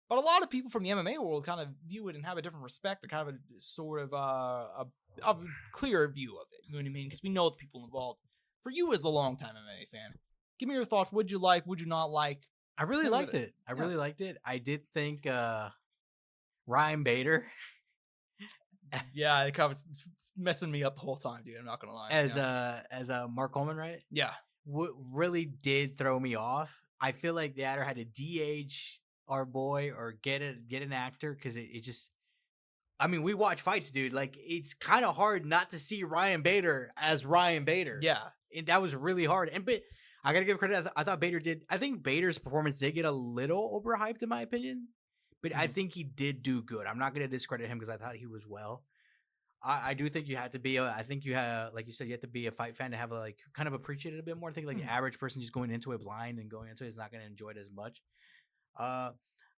But a lot of people from the MMA world kind of view it and have a different respect, or kind of a sort of a clearer view of it. You know what I mean? Because we know the people involved. For you as a longtime MMA fan, give me your thoughts. Would you like? Would you not like? I really liked it. I really liked it. I did think Ryan Bader Yeah, it kind of messing me up the whole time, dude. I'm not gonna lie. as Mark Coleman, right? Yeah. Really did throw me off. I feel like they either had to DH our boy or get an actor, because it just. I mean, we watch fights, dude. Like, it's kind of hard not to see Ryan Bader as Ryan Bader. Yeah. And that was really hard. But I gotta give credit. I thought Bader did. I think Bader's performance did get a little overhyped, in my opinion. But I think he did do good. I'm not gonna discredit him because I thought he was well. I do think you had to be. I think you have, like you said, you have to be a fight fan to have kind of appreciate it a bit more. I think the average person just going into it blind and going into it is not gonna enjoy it as much.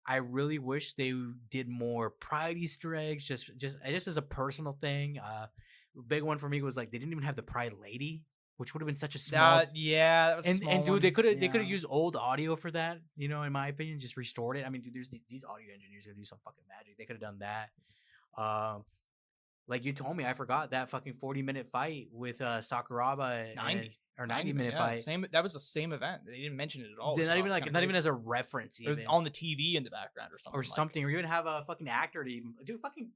I really wish they did more Pride Easter eggs. Just as a personal thing. Big one for me was like they didn't even have the Pride lady, which would have been such a small. That was a and small dude, one. they could have used old audio for that. You know, in my opinion, just restored it. I mean, dude, there's these audio engineers who do some fucking magic. They could have done that. Like you told me, I forgot that fucking 40-minute fight with Sakuraba 90-minute fight. That was the same event. They didn't mention it at all. They're not even as a reference, even on the TV in the background or something. Or even have a fucking actor to even do fucking.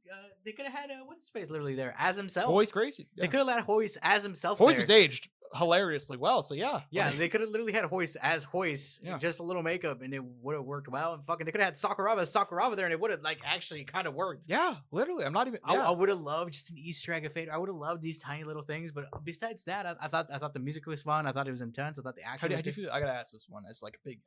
They could have had what's his face literally there as himself. Hoy's crazy. Yeah. They could have had Hoyce as himself. Hoyce has aged hilariously well. So yeah. They could have literally had Hoyce as Hoyce, just a little makeup, and it would have worked well. And fucking, they could have had Sakuraba as Sakuraba there, and it would have actually kind of worked. Yeah, literally. I'm not even. I would have loved just an Easter egg of Fader. I would have loved these tiny little things, but besides that, I thought the music was fun. I thought it was intense. I thought the acting. How do you feel? I gotta ask this one. As like if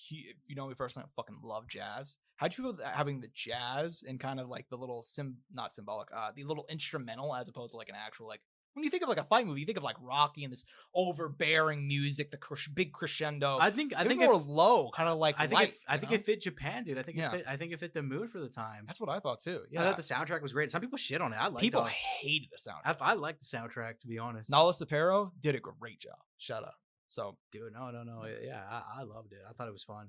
you know me personally, I fucking love jazz. How do you feel having the jazz and kind of like the little not symbolic, the little instrumental as opposed to like an actual like when you think of like a fight movie, you think of like Rocky and this overbearing music, the big crescendo. I think more low, kind of like I think light, I think it fit Japan, dude. I think Yeah. I think it fit the mood for the time. That's what I thought too. I Yeah, thought the soundtrack was great. Some people shit on it. I like people hated the soundtrack. I like the soundtrack, to be honest. Nala Sapero did a great job. Shout out. So, dude, no. Yeah, I loved it. I thought it was fun.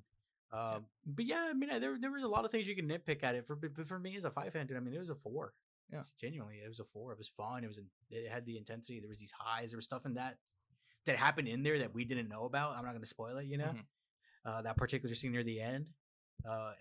But yeah, I mean, there was a lot of things you can nitpick at it. But for me as a fight fan, dude, I mean, it was a 4. Yeah, genuinely, it was a 4. It was fun. It had the intensity. There was these highs. There was stuff in that happened in there that we didn't know about. I'm not going to spoil it, you know. That particular scene near the end,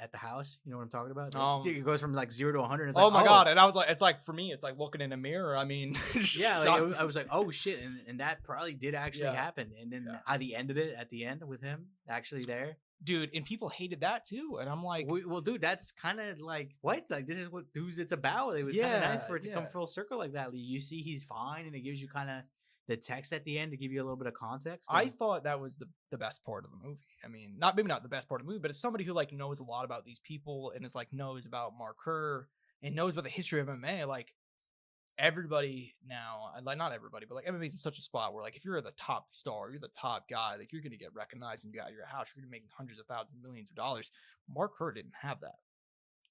at the house. You know what I'm talking about? It goes from like 0 to 100. It's oh like, my god! And I was like, it's like for me, it's like looking in a mirror. I mean, yeah, like, I was like, oh shit, and that probably did actually happen. And then at the end with him actually there. Dude, and people hated that too, and I'm like, well, dude, that's kind of like what, like this is what dudes it's about. It was kind of nice for it to come full circle like that. You see, he's fine, and it gives you kind of the text at the end to give you a little bit of context. I thought that was the best part of the movie. I mean, maybe not the best part of the movie, but as somebody who like knows a lot about these people and is like knows about Mark Kerr and knows about the history of MMA, like. Everybody now, like not everybody, but like MMA is in such a spot where like if you're the top star, you're the top guy, like you're gonna get recognized when you get out of your house, you're gonna make hundreds of thousands, millions of dollars. Mark Kerr didn't have that.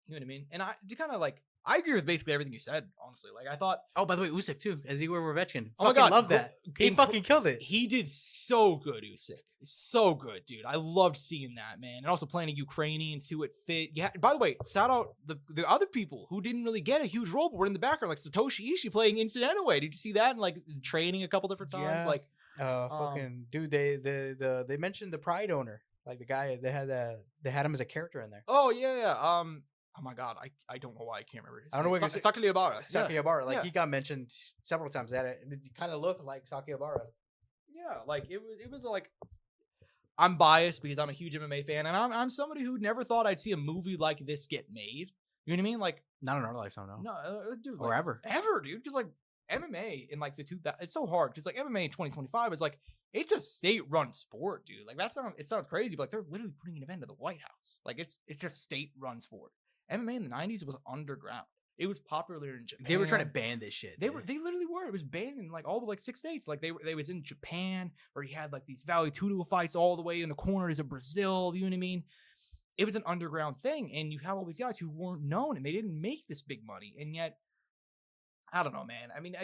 You know what I mean? And I kind of like I agree with basically everything you said, honestly. Like I thought. Oh, by the way, Usyk too, as Igor Ravechkin. Oh my god, love that. He fucking killed it. He did so good, Usyk. So good, dude. I loved seeing that, man. And also playing a Ukrainian too, it fit. Yeah. By the way, shout out the other people who didn't really get a huge role, but were in the background, like Satoshi Ishii playing Instant Anyway. Did you see that? And like training a couple different times, yeah. like. Fucking dude, they mentioned the Pride owner, like the guy they had him as a character in there. Oh yeah. Oh my god, I don't know why I can't remember his name. I don't know what Sakiabara. Sakiabara, like he got mentioned several times. That it kind of looked like Sakiabara. Yeah, like it was like I'm biased because I'm a huge MMA fan, and I'm somebody who never thought I'd see a movie like this get made. You know what I mean? Like not in our lifetime, no. No, dude, or like, ever, dude. Because like MMA in like it's so hard because like MMA in 2025 is like it's a state-run sport, dude. Like it sounds crazy, but like they're literally putting an event at the White House. Like it's a state-run sport. MMA in the 90s was underground. It was popular in Japan. They were trying to ban this shit. They literally were. It was banned in like all but like 6 states. Like they was in Japan where you had like these Vale Tudo fights all the way in the corners of Brazil. You know what I mean? It was an underground thing, and you have all these guys who weren't known and they didn't make this big money, and yet I don't know, man. I mean,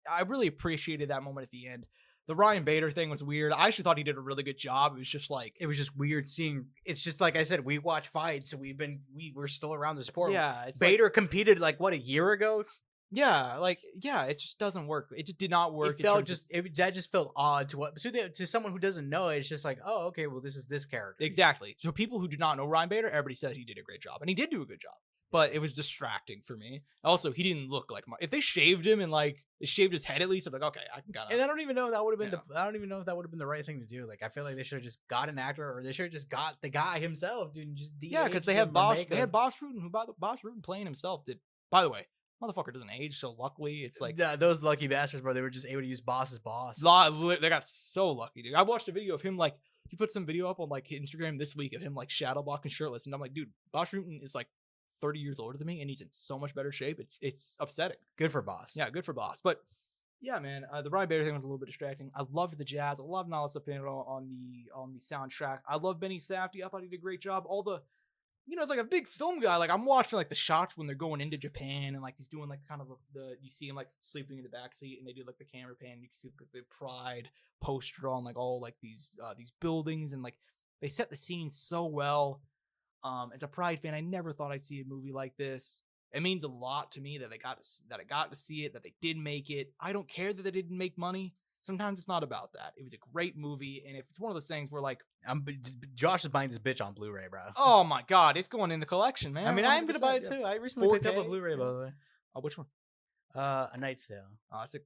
I really appreciated that moment at the end. The Ryan Bader thing was weird. I actually thought he did a really good job. It was just weird seeing. It's just like I said, we watch fights, so we're still around the sport. Yeah, Bader competed like what, a year ago. Yeah, it just doesn't work. It just did not work. That just felt odd to someone who doesn't know it. It's just like, oh, okay, well, this is this character. Exactly. So people who do not know Ryan Bader, everybody said he did a great job, and he did do a good job. But it was distracting for me. Also, he didn't look like if they shaved him and like shaved his head at least, I'm like, okay, I can kind of. And I don't even know if that would have been I don't even know if that would have been the right thing to do. Like, I feel like they should have just got an actor, or they should have just got the guy himself, dude. And just because they had Bosch. They had Bosch Rutan, who Bosch Rutan playing himself did. By the way, motherfucker doesn't age, so luckily it's like those lucky bastards, bro. They were just able to use Boss's boss. They got so lucky, dude. I watched a video of him like he put some video up on like Instagram this week of him like shadow blocking shirtless, and I'm like, dude, Bosch Rutan is like 30 years older than me, and he's in so much better shape. It's upsetting. Good for Boss. Yeah, good for Boss. But yeah, man, the Ryan Bader thing was a little bit distracting. I loved the jazz. I loved Nala Sapiro on the soundtrack. I love Benny Safdie. I thought he did a great job. All the, it's like a big film guy. Like I'm watching like the shots when they're going into Japan, and like he's doing like kind of you see him like sleeping in the backseat, and they do like the camera pan. And you can see like the Pride poster on like all like these buildings, and like they set the scene so well. As a Pride fan, I never thought I'd see a movie like this. It means a lot to me that I got to see it, that they did make it. I don't care that they didn't make money. Sometimes it's not about that. It was a great movie, and if it's one of those things where like Josh is buying this bitch on Blu-ray, bro. Oh my god, it's going in the collection, man. I mean, I'm gonna buy it too. I recently picked up a Blu-ray, by the way. Oh, which one? A Night's Tale. Oh, that's a.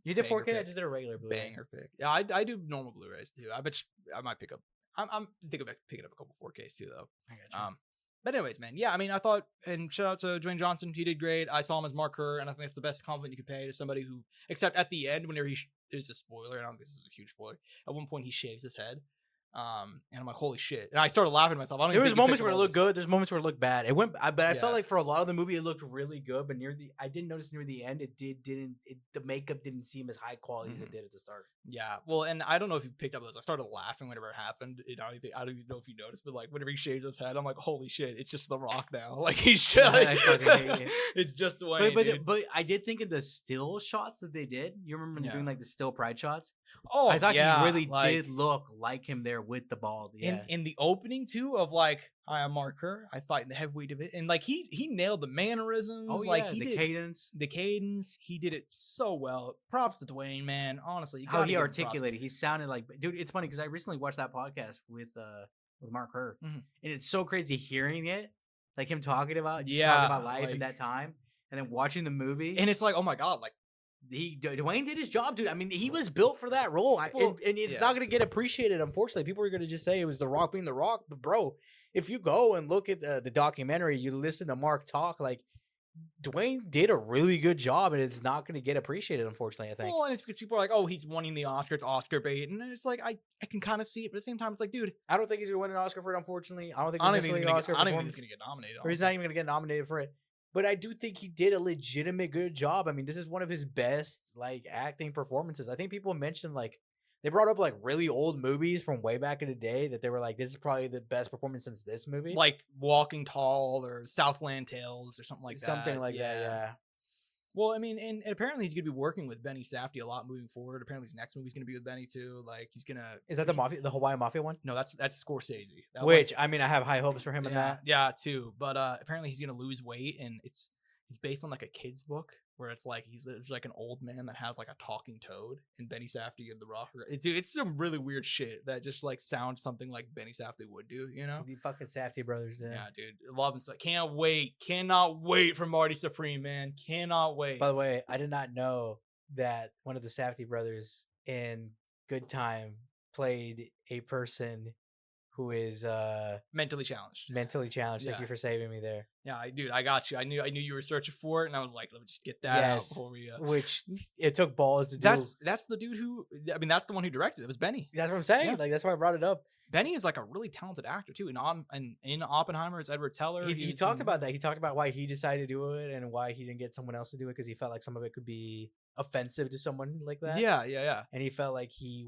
You did 4K. Pick. I just did a regular Blu-ray. Banger pick. Yeah, I do normal Blu-rays too. I bet I might pick up. I'm thinking about picking up a couple 4Ks too, though. I got you. But anyways, man, yeah, I mean, I thought, and shout out to Dwayne Johnson, he did great. I saw him as Mark Kerr, and I think that's the best compliment you could pay to somebody who, except at the end, whenever there's a spoiler, and I don't think this is a huge spoiler, at one point he shaves his head. And I'm like, holy shit! And I started laughing at myself. I don't. There even was think you moments picked where up it all looked this. good. There's moments where it looked bad. It went, but I Yeah. felt like for a lot of the movie, it looked really good. But I did notice near the end, the makeup didn't seem as high quality as it did at the start. Yeah, well, and I don't know if you picked up those. I started laughing whenever it happened. I don't even know if you noticed, but like whenever he shaves his head, I'm like, holy shit! It's just The Rock now. Like he's just, I fucking hate it. it's just Dwayne. But I did think of the still shots that they did. You remember them doing like the still pride shots? Oh, I thought yeah, he really like, did look like him there with the bald. Yeah. in the opening too of like, hi, I'm Mark Kerr. I fight in the heavyweight division, and like he nailed the mannerisms. Oh like yeah, he the did cadence. the cadence. He did it so well. Props to Dwayne, man. Honestly, you How gotta he give him props. articulated. He sounded like, dude. It's funny because I recently watched that podcast with Mark Kerr, and it's so crazy hearing it, like him talking about talking about life in that time, and then watching the movie. And it's like, oh my god, like Dwayne did his job, dude. I mean, he was built for that role, and it's not going to get appreciated. Unfortunately, people are going to just say it was The Rock being The Rock. But bro, if you go and look at the documentary, you listen to Mark talk, like Dwayne did a really good job, and it's not going to get appreciated. Unfortunately, I think. Well, and it's because people are like, oh, he's winning the Oscar. It's Oscar bait, and it's like I can kind of see it, but at the same time, it's like, dude, I don't think he's going to win an Oscar for it. Unfortunately, I don't think I don't he's even going think to get nominated. or he's not even going to get nominated for it. But I do think he did a legitimate good job. I mean, this is one of his best like acting performances. I think people mentioned like they brought up like really old movies from way back in the day that they were like, this is probably the best performance since this movie. Like Walking Tall or Southland Tales or something like that. Something like that, yeah. Well, I mean, and apparently he's going to be working with Benny Safdie a lot moving forward. Apparently his next movie's going to be with Benny too. Like he's going to. Is that the Hawaii Mafia one? No, that's Scorsese. Which I mean, I have high hopes for him in that. Yeah, too. But apparently he's going to lose weight, and it's based on like a kid's book where it's like there's like an old man that has like a talking toad, and Benny Safdie and The Rock. It's some really weird shit that just like sounds something like Benny Safdie would do, you know? The fucking Safdie brothers did. Yeah, dude, love and stuff. Cannot wait for Marty Supreme, man. Cannot wait. By the way, I did not know that one of the Safdie brothers in Good Time played a person who is mentally challenged. Thank you for saving me there. Yeah, dude, I got you. I knew you were searching for it, and I was like, let me just get that out before we. Which it took balls to do. That's the dude who. I mean, that's the one who directed it. It was Benny. That's what I'm saying. Yeah. Like that's why I brought it up. Benny is like a really talented actor too. In Oppenheimer, it's Edward Teller. He talked about that. He talked about why he decided to do it and why he didn't get someone else to do it because he felt like some of it could be offensive to someone like that. Yeah. And he felt like he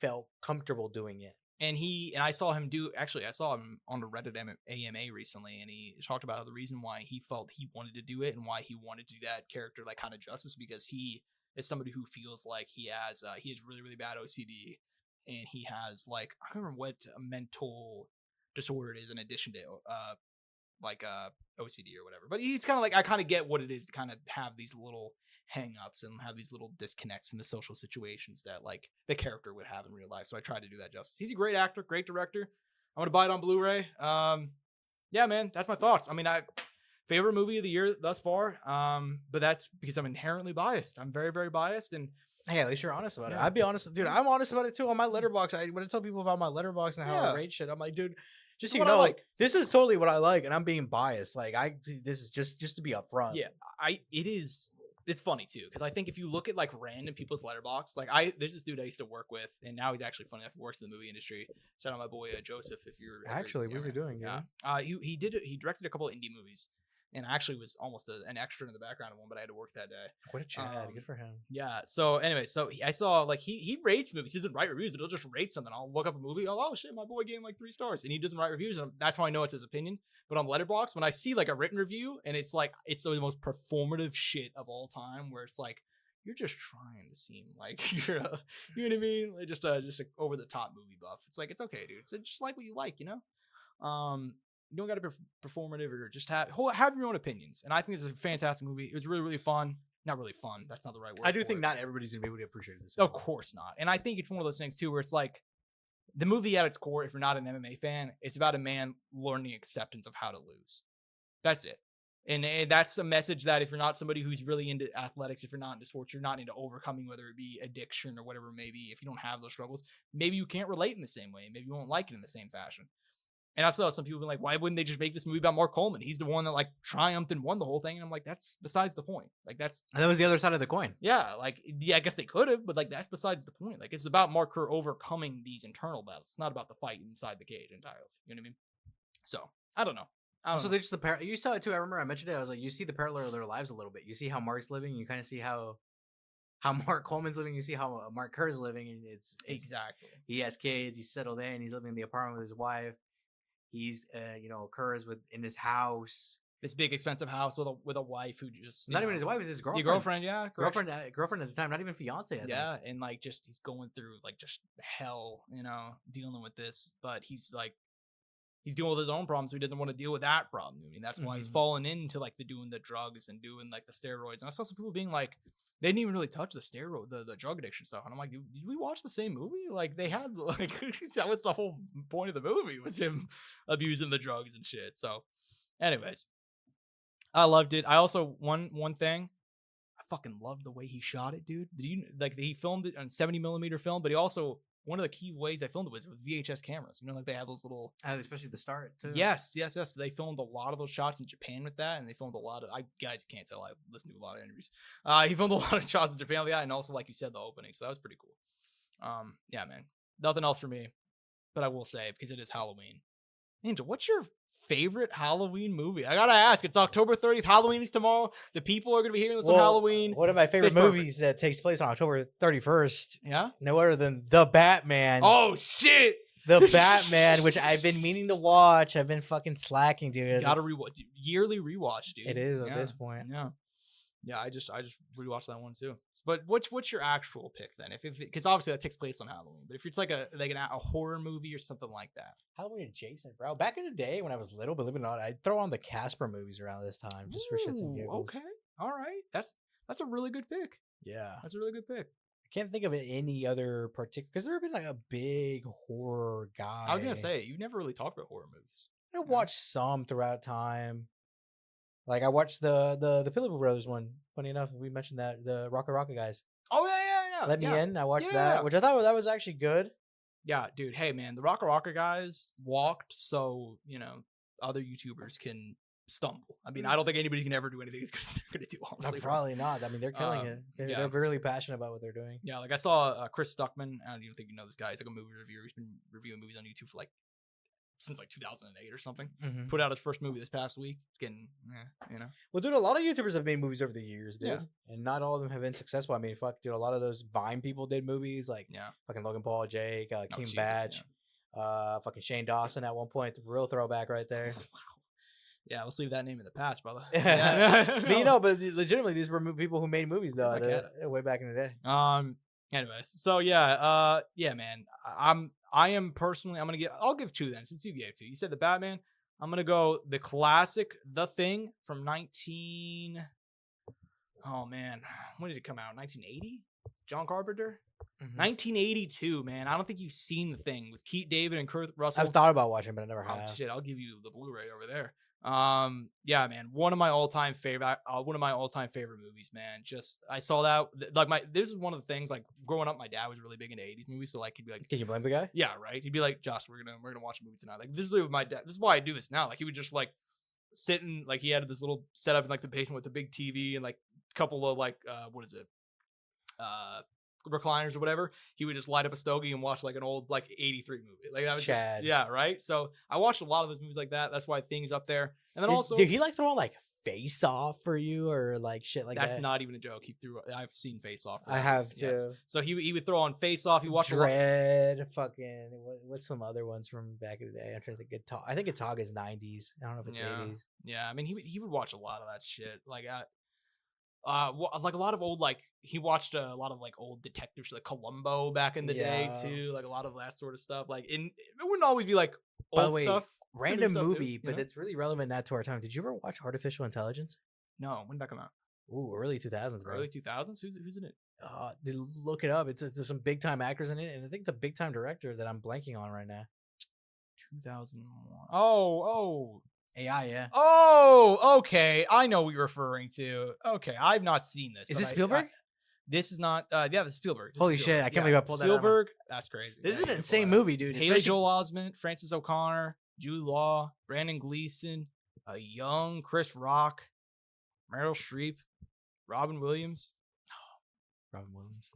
felt comfortable doing it. And I saw him I saw him on the Reddit AMA recently, and he talked about the reason why he felt he wanted to do it and why he wanted to do that character like kind of justice, because he is somebody who feels like he has really, really bad OCD, and he has like, I don't remember what mental disorder it is in addition to OCD or whatever. But he's kind of like, I kind of get what it is to kind of have these little hang-ups and have these little disconnects in the social situations that like the character would have in real life. So I tried to do that justice. He's a great actor, great director. I'm gonna buy it on Blu-ray. Yeah, man, that's my thoughts. I mean, favorite movie of the year thus far. But that's because I'm inherently biased. I'm very, very biased, and hey, at least you're honest about it. I'd be honest, dude. I'm honest about it too. On my Letterboxd, when I tell people about my Letterboxd and how I rate shit, I'm like, dude, just so you know, this is totally what I like, and I'm being biased. Like, this is just to be upfront. Yeah, it's funny too, because I think if you look at like random people's Letterboxd, like there's this dude I used to work with, and now he's actually funny enough, he works in the movie industry. Shout out my boy Joseph. If you're actually, what's he doing? Yeah, he directed a couple of indie movies, and actually was almost an extra in the background of one, but I had to work that day. What a Chad, good for him. Yeah. So anyway, I saw like he rates movies. He doesn't write reviews, but he'll just rate something. I'll look up a movie. Oh shit, my boy gave him like 3 stars, and he doesn't write reviews, and that's how I know it's his opinion. But on Letterboxd, when I see like a written review, and it's like it's the most performative shit of all time, where it's like you're just trying to seem like you're you know what I mean, like just a over the top movie buff. It's like, it's okay, dude. It's just like what you like, you know. You don't got to be performative, or just have your own opinions. And I think it's a fantastic movie. It was really, really fun. Not really fun. That's not the right word. I do think not everybody's gonna be able to appreciate this. Of course not. And I think it's one of those things too, where it's like the movie at its core, if you're not an MMA fan, it's about a man learning acceptance of how to lose. That's it. And that's a message that if you're not somebody who's really into athletics, if you're not into sports, you're not into overcoming, whether it be addiction or whatever it may be, if you don't have those struggles, maybe you can't relate in the same way. Maybe you won't like it in the same fashion. And I saw some people being like, why wouldn't they just make this movie about Mark Coleman? He's the one that like triumphed and won the whole thing. And I'm like, that's besides the point. Like that was the other side of the coin. Yeah, like I guess they could have, but like that's besides the point. Like it's about Mark Kerr overcoming these internal battles. It's not about the fight inside the cage entirely. You know what I mean? So I don't know. So they're just you saw it too. I remember I mentioned it. I was like, you see the parallel of their lives a little bit. You see how Mark's living. You kind of see how Mark Coleman's living. You see how Mark Kerr's living, and it's exactly. He has kids. He's settled in. He's living in the apartment with his wife. He's Kerr's in his house, this big expensive house with a wife who just not even his wife, is his girlfriend. Your girlfriend, yeah, girlfriend at the time, not even fiance. Yeah, and like just he's going through like just hell, dealing with this, but he's like. He's dealing with his own problems, so he doesn't want to deal with that problem. I mean, that's why he's fallen into like doing the drugs and doing like the steroids. And I saw some people being like, they didn't even really touch the the drug addiction stuff. And I'm like, did we watch the same movie? Like they had like that was the whole point of the movie was him abusing the drugs and shit. So, anyways, I loved it. I also one thing, I fucking loved the way he shot it, dude. Did you like he filmed it on 70mm film, but he also. One of the key ways I filmed it was with VHS cameras. Like they have those little... especially the start, too. Yes. They filmed a lot of those shots in Japan with that, and they filmed a lot of... guys can't tell, I listen to a lot of interviews. He filmed a lot of shots in Japan with that, and also, like you said, the opening. So that was pretty cool. Yeah, man. Nothing else for me, but I will say, because it is Halloween. Angel, what's your favorite Halloween movie? I gotta ask. It's October 30th. Halloween is tomorrow. The people are gonna be hearing this on Halloween. One of my favorite movies that takes place on October 31st. Yeah. No other than The Batman. Oh shit. The Batman, which I've been meaning to watch. I've been fucking slacking, dude. You gotta rewatch. Yearly rewatch, dude. It is at this point. Yeah. Yeah, I just rewatched that one too. But what's your actual pick then? If because obviously that takes place on Halloween. But if it's like a horror movie or something like that, Halloween adjacent, bro. Back in the day when I was little, believe it or not, I'd throw on the Casper movies around this time just for shits and giggles. Okay, all right, that's a really good pick. Yeah, that's a really good pick. I can't think of any other particular because there have been like a big horror guy. I was gonna say you never really talked about horror movies. I watched some throughout time. Like I watched the Philippi Brothers one. Funny enough, we mentioned that the Rocket guys. Oh yeah. Let Me In. I watched that, which I thought that was actually good. Yeah, dude. Hey man, the Rocket guys walked so other YouTubers can stumble. I mean, I don't think anybody can ever do anything as good as they're gonna do. Honestly, probably not. I mean, they're killing it. They're really passionate about what they're doing. Yeah, like I saw Chris Stuckman. I don't even think you know this guy. He's like a movie reviewer. He's been reviewing movies on YouTube for like since like 2008 or something. Put out his first movie this past week. It's getting, Well, dude, a lot of YouTubers have made movies over the years, dude, and not all of them have been successful. I mean, fuck, dude, a lot of those Vine people did movies, like fucking Logan Paul, Jake, King Badge, fucking Shane Dawson at one point. Real throwback right there. Wow. Yeah, let's leave that name in the past, brother. But but legitimately, these were people who made movies though, way back in the day. Anyways, so yeah, man, I am personally, I'll give two then, since you gave two. You said the Batman. I'm gonna go the classic, The Thing from oh man, when did it come out? 1980? John Carpenter. 1982, man. I don't think you've seen The Thing with Keith David and Kurt Russell. I've thought about watching, but I never have. Oh shit, I'll give you the Blu-ray over there. Yeah, man, one of my all-time favorite movies, man. Just I saw that like this is one of the things, like growing up, my dad was really big into 80s movies, so like he'd be like, can you blame the guy? Yeah, right. He'd be like, Josh, we're gonna watch a movie tonight. Like this is with my dad. This is why I do this now. Like he would just like sit in, like he had this little setup in like the basement with the big TV and like a couple of like recliners or whatever. He would just light up a stogie and watch like an old like 83 movie. Like that was Chad. Just, yeah, right. So I watched a lot of those movies like that. That's why Thing's up there. And then also, did he like throw on like Face Off for you or like shit like that? That's not even a joke. I've seen Face Off. I have too. Yes. So he would throw on Face Off. He watched Dread. Fucking what's some other ones from back in the day? I'm trying to think. I think Ataga's 90s. I don't know if it's 80s. Yeah, I mean he would watch a lot of that shit. Like like a lot of old, like he watched a lot of like old detectives like Columbo back in the day too, like a lot of that sort of stuff. Like it wouldn't always be like old By the way, stuff. Random movie, but it's really relevant now to our time. Did you ever watch Artificial Intelligence? No, when did that come out? Ooh, early 2000s, bro. Early 2000s? Who's in it? Look it up. It's some big time actors in it, and I think it's a big time director that I'm blanking on right now. 2001. Oh. AI, yeah. Oh, okay. I know what you're referring to. Okay, I've not seen this. Is this Spielberg? This is not. Yeah, this is Spielberg. Holy shit! I can't believe I pulled Spielberg. that out. That's crazy. This is an insane movie, dude. Haley Joel Osment, Francis O'Connor. Jude Law, Brandon Gleeson, a young Chris Rock, Meryl Streep, Robin Williams. Robin Williams.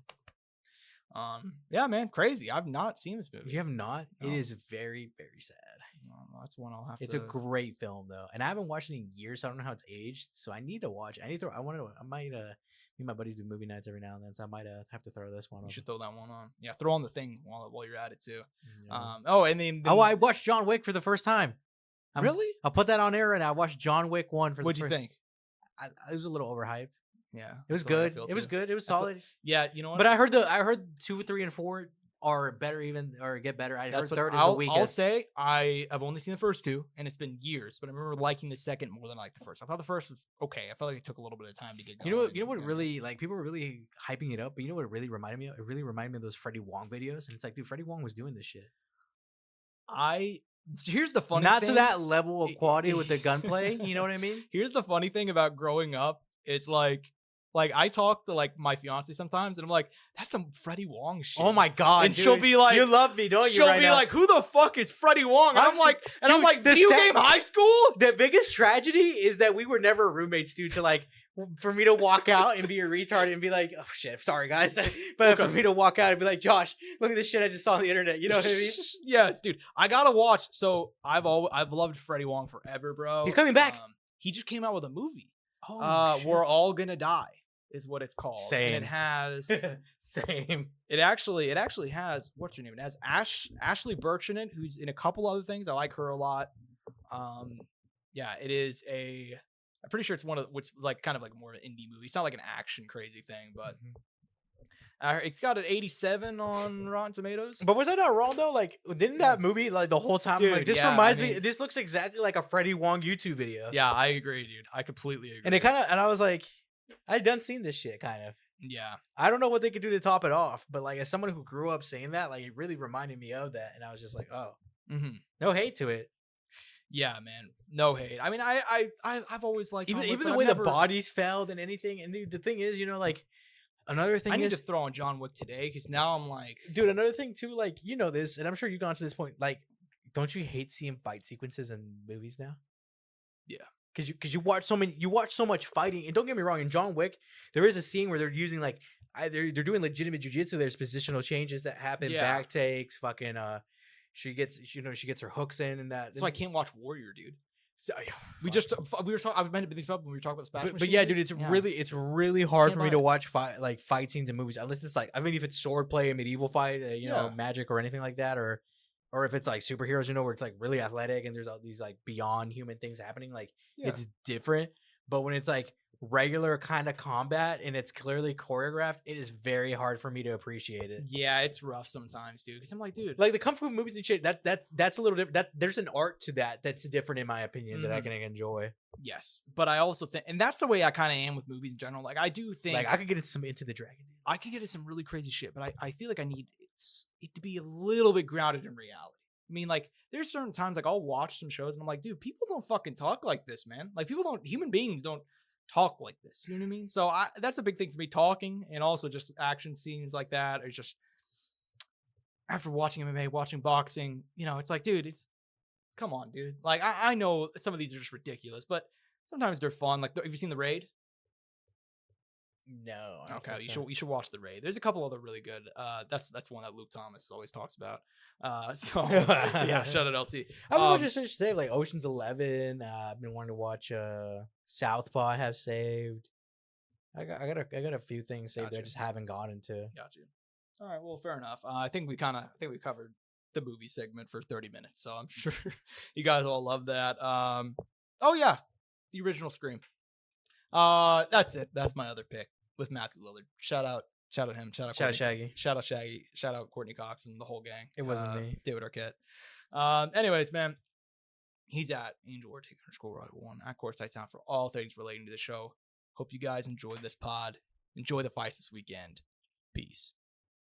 Yeah, man, crazy. I've not seen this movie. You have not? No. It is very, very sad. That's one I'll have It's to. a great film though, and I haven't watched it in years, so I don't know how it's aged. So I need to watch. I might me and my buddies do movie nights every now and then, so I might have to throw this one on. You should throw that one on. Yeah, throw on the thing while you're at it too. Yeah. And then I watched John Wick for the first time. Really? I'll put that on air, and I watched John Wick 1 for. What'd the you first, think? It was a little overhyped. Yeah, It was that's the way I good. feel, It was too. good. It was That's the- solid. Yeah, you know what? But I heard 2, 3, and 4 are better, or get better. I heard That's what third is the I'll weakest. say. I've only seen the first two, and it's been years. But I remember liking the second more than I liked the first. I thought the first was okay. I felt like it took a little bit of time to get going. You know what really, like, people were really hyping it up, but you know what it really reminded me of? It really reminded me of those Freddie Wong videos, and it's like, dude, Freddie Wong was doing this shit. Here's the funny Not thing. to that level of quality with the gunplay, you know what I mean? Here's the funny thing about growing up. It's like I talk to like my fiance sometimes, and I'm like, that's some Freddie Wong shit. Oh my god, And dude. she'll be like, you love me, don't you? She'll right be now? like, who the fuck is Freddie Wong? And I'm I'm like, dude, the video sad- game high school? The biggest tragedy is that we were never roommates, dude. To like, for me to walk out and be a retard and be like, oh shit, sorry guys, but for me to walk out and be like, Josh, look at this shit I just saw on the internet. You know what I mean? Yes, dude. I gotta watch. So I've loved Freddie Wong forever, bro. He's coming back. He just came out with a movie. Oh, We're All Gonna Die is what it's called. Same. And it has same. it actually has what's her name? It has Ashley Burch in it, who's in a couple other things. I like her a lot. Yeah, it is I'm pretty sure it's one of what's like kind of like more of an indie movie. It's not like an action crazy thing, but it's got an 87 on Rotten Tomatoes. But was I not wrong though? Like, didn't that movie like the whole time? Dude, like, this yeah, reminds I me. mean- This looks exactly like a Freddie Wong YouTube video. Yeah, I agree, dude. I completely agree. And I was like, I done seen this shit kind of. yeah. I don't know what they could do to top it off, but like as someone who grew up saying that, like it really reminded me of that, and I was just like, oh, Mm-hmm. hate to it. Yeah, man. No hate. I mean, I've always liked John Wick, Even but the I've way never- the bodies fell and anything. And the thing is, like another thing I need is, to throw on John Wick today because now I'm like, dude, another thing too, like this, and I'm sure you've gone to this point. Like, don't you hate seeing fight sequences in movies now? Yeah. Because you watch so much fighting, and don't get me wrong, in John Wick, there is a scene where they're using like they're doing legitimate jujitsu. There's positional changes that happen, Yeah. back takes, fucking she gets her hooks in and that. so I can't watch Warrior, dude. So, We were talking. I've mentioned these up when we were talking about the Smash but Machine yeah, movies. dude, Yeah. it's really hard Can't for me buy to it. watch fight scenes in movies unless it's like, I mean, if it's swordplay, a medieval fight, Yeah. magic or anything like that, or if it's like superheroes, where it's like really athletic and there's all these like beyond human things happening, like Yeah. it's different. But when it's like regular kind of combat and it's clearly choreographed, it is very hard for me to appreciate it. Yeah, it's rough sometimes, dude. Because I'm like, dude, Like the kung fu movies and shit, that's a little different. That there's an art to that's different in my opinion that I Mhm. can enjoy. yes. But I also think, and that's the way I kind of am with movies in general. Like, I do think Like I could get into the Dragon. Dude. I could get into some really crazy shit, but I feel like I need it to be a little bit grounded in reality. I mean, like, there's certain times like I'll watch some shows and I'm like, dude, people don't fucking talk like this, man. Like, human beings don't talk like this. You know what I mean? So that's a big thing for me, talking, and also just action scenes like that. Or just after watching MMA, watching boxing, it's like, dude, come on, dude. Like, I know some of these are just ridiculous, but sometimes they're fun. Like, have you seen The Raid? No. I don't Okay, think so. you should watch The Raid. There's a couple other really good. That's one that Luke Thomas always talks about. So yeah, shout out LT. I've been watching such stuff like Ocean's 11. I've been wanting to watch Southpaw. I have saved. I got a few things saved that I Gotcha. just haven't gotten to. Got you. All right, well, fair enough. I think we covered the movie segment for 30 minutes, so I'm sure you guys all love that. Oh yeah, the original Scream. That's it. That's my other pick with Matthew Lillard. Shout out him. Shout out Shout out Courtney- Shaggy. Shout out Shaggy. Shout out Courtney Cox and the whole gang. It wasn't me. David Arquette. Anyways, man, he's at Angel Ortega _1 at Courtside Sound for all things relating to the show. Hope you guys enjoyed this pod. Enjoy the fights this weekend. Peace.